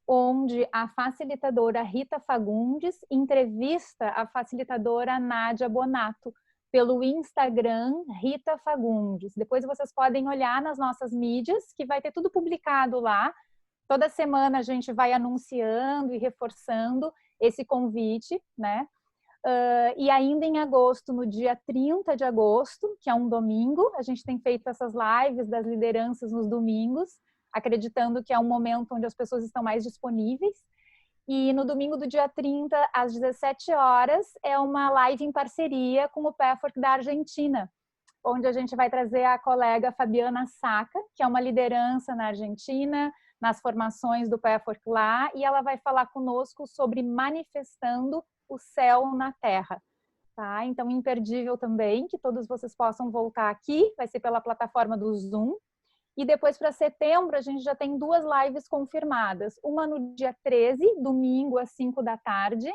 onde a facilitadora Rita Fagundes entrevista a facilitadora Nádia Bonato pelo Instagram Rita Fagundes. Depois vocês podem olhar nas nossas mídias, que vai ter tudo publicado lá. Toda semana a gente vai anunciando e reforçando esse convite, né? E ainda em agosto, no dia 30 de agosto, que é um domingo, a gente tem feito essas lives das lideranças nos domingos, acreditando que é um momento onde as pessoas estão mais disponíveis. E no domingo do dia 30, às 17 horas, é uma live em parceria com o PEFORC da Argentina, onde a gente vai trazer a colega Fabiana Saca, que é uma liderança na Argentina, nas formações do PEFORC lá, e ela vai falar conosco sobre manifestando o céu na terra. Tá? Então, imperdível também, que todos vocês possam voltar aqui, vai ser pela plataforma do Zoom. E depois, para setembro, a gente já tem 2 lives confirmadas. Uma no dia 13, domingo, às 5 da tarde.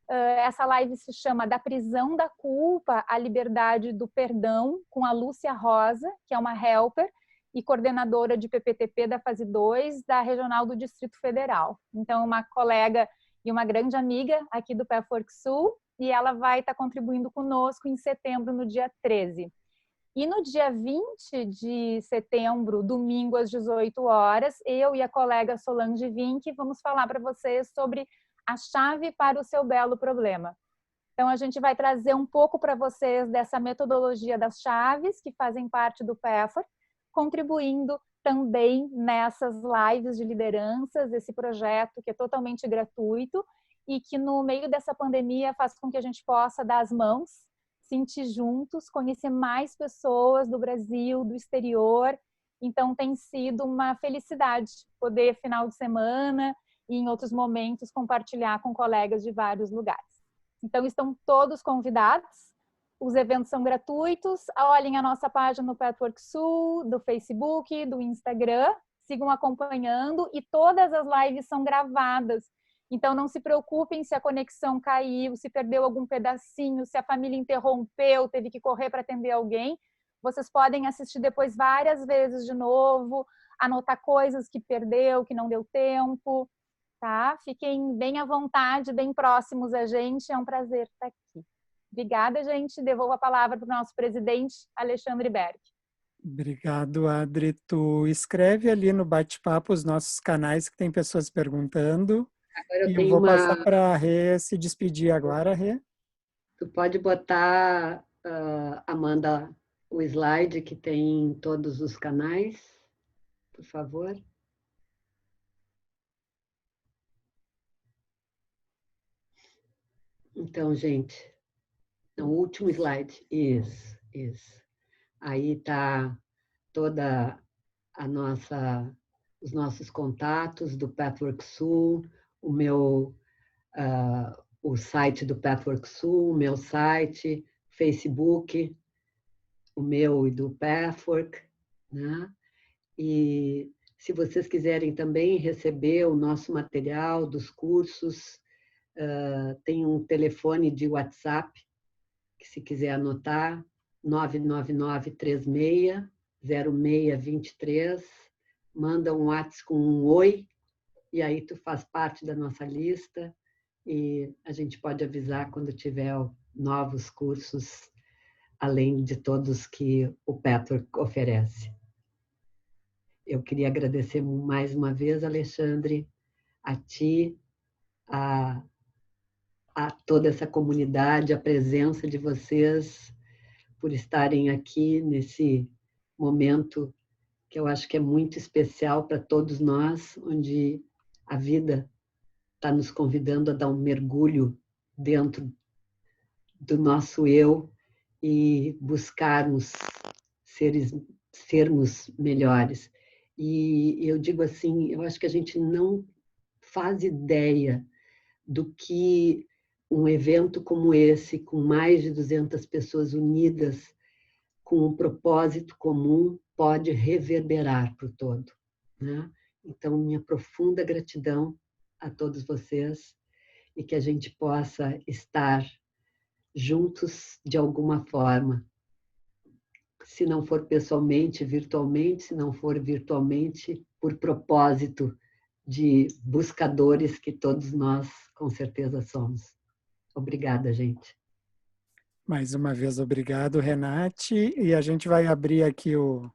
Essa live se chama Da Prisão da Culpa à Liberdade do Perdão, com a Lúcia Rosa, que é uma helper e coordenadora de PPTP da fase 2 da Regional do Distrito Federal. Então, uma colega e uma grande amiga aqui do PEFORC Sul, e ela vai estar contribuindo conosco em setembro, no dia 13. E no dia 20 de setembro, domingo às 18 horas, eu e a colega Solange Vinck vamos falar para vocês sobre a chave para o seu belo problema. Então, a gente vai trazer um pouco para vocês dessa metodologia das chaves que fazem parte do PEFOR, contribuindo também nessas lives de lideranças, esse projeto que é totalmente gratuito e que no meio dessa pandemia faz com que a gente possa dar as mãos, sentir juntos, conhecer mais pessoas do Brasil, do exterior. Então, tem sido uma felicidade poder, final de semana e em outros momentos, compartilhar com colegas de vários lugares. Então, estão todos convidados. os eventos são gratuitos. Olhem a nossa página no Pathwork Sul, do Facebook, do Instagram. Sigam acompanhando e todas as lives são gravadas. Então, não se preocupem se a conexão caiu, se perdeu algum pedacinho, se a família interrompeu, teve que correr para atender alguém. Vocês podem assistir depois várias vezes de novo, anotar coisas que perdeu, que não deu tempo, tá? Fiquem bem à vontade, bem próximos a gente. É um prazer estar aqui. Obrigada, gente. Devolvo a palavra para o nosso presidente, Alexandre Berg. Obrigado, Adri. Tu escreve ali no bate-papo os nossos canais que tem pessoas perguntando. Agora E eu vou passar para a Rê se despedir agora, Rê. Tu pode botar, Amanda, o slide que tem em todos os canais, por favor. Então, gente, o último slide. Isso, isso. Aí está toda os nossos contatos do Pathwork Sul, o site do Pathwork Sul, o meu site, Facebook, o meu e do Pathwork, né? E se vocês quiserem também receber o nosso material dos cursos, tem um telefone de WhatsApp, que se quiser anotar, 999360623, manda um WhatsApp com um oi, e aí tu faz parte da nossa lista, e a gente pode avisar quando tiver novos cursos, além de todos que o Pathwork oferece. Eu queria agradecer mais uma vez, Alexandre, a ti, a toda essa comunidade, a presença de vocês, por estarem aqui nesse momento que eu acho que é muito especial para todos nós, onde a vida está nos convidando a dar um mergulho dentro do nosso eu e buscarmos sermos melhores. E eu digo assim, eu acho que a gente não faz ideia do que um evento como esse, com mais de 200 pessoas unidas, com um propósito comum, pode reverberar para o todo, né? Então, minha profunda gratidão a todos vocês e que a gente possa estar juntos de alguma forma. Se não for pessoalmente, virtualmente, se não for virtualmente, por propósito de buscadores que todos nós, com certeza, somos. Obrigada, gente. Mais uma vez, obrigado, Renate. E a gente vai abrir aqui o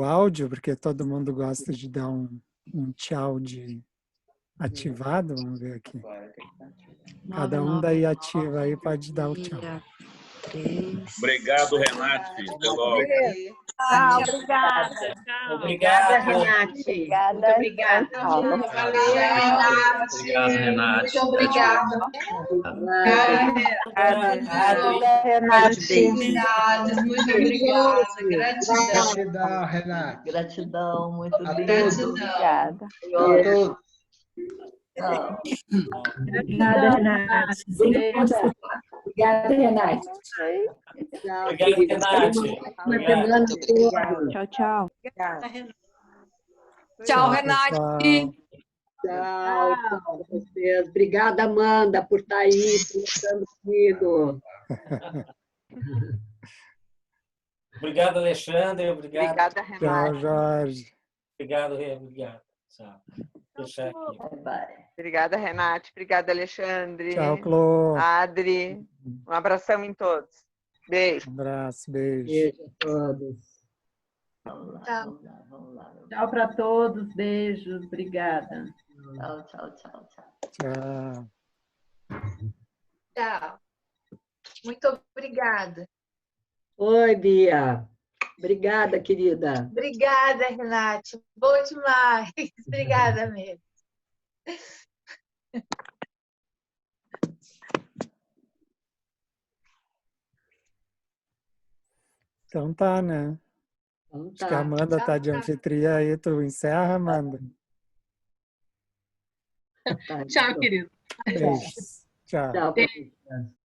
áudio, porque todo mundo gosta de dar um tchau de ativado. Vamos ver aqui. Cada um daí ativa aí pode dar o tchau. Obrigado, Renate. Até logo. Obrigada. Obrigada, Renate. Obrigada. Muito obrigada. Valeu, Renate. Obrigado, Renate. Muito obrigada. Obrigada, Renate. Muito obrigada. Gratidão, Renate. Gratidão, muito A bem. todos. Obrigada. Obrigada, Renate. Obrigada, Renate. Obrigado, Renate. Tchau, tchau. Tchau, Renate. Tchau para vocês. Obrigada, Amanda, por estar aí, por estar comigo. Obrigado, Alexandre. Obrigado. Obrigada, Renate. Tchau, Jorge. Obrigado, Rê. Obrigado. Tchau. Deixar aqui. Obrigada, Renate. Obrigada, Alexandre. Tchau, Clô. Adri. Um abração em todos. Beijo. Um abraço, beijo. Beijo a todos. Tchau para todos. Beijos. Obrigada. Tchau. Tchau. Tchau. Muito obrigada. Oi, Bia. Obrigada, querida. Obrigada, Renate. Bom demais. Obrigada mesmo. Então tá, né? Então, Acho que a Amanda está de anfitriã aí. Tu encerra, Amanda? Tá, Tchau, querido. Beijos. Tchau. Tchau.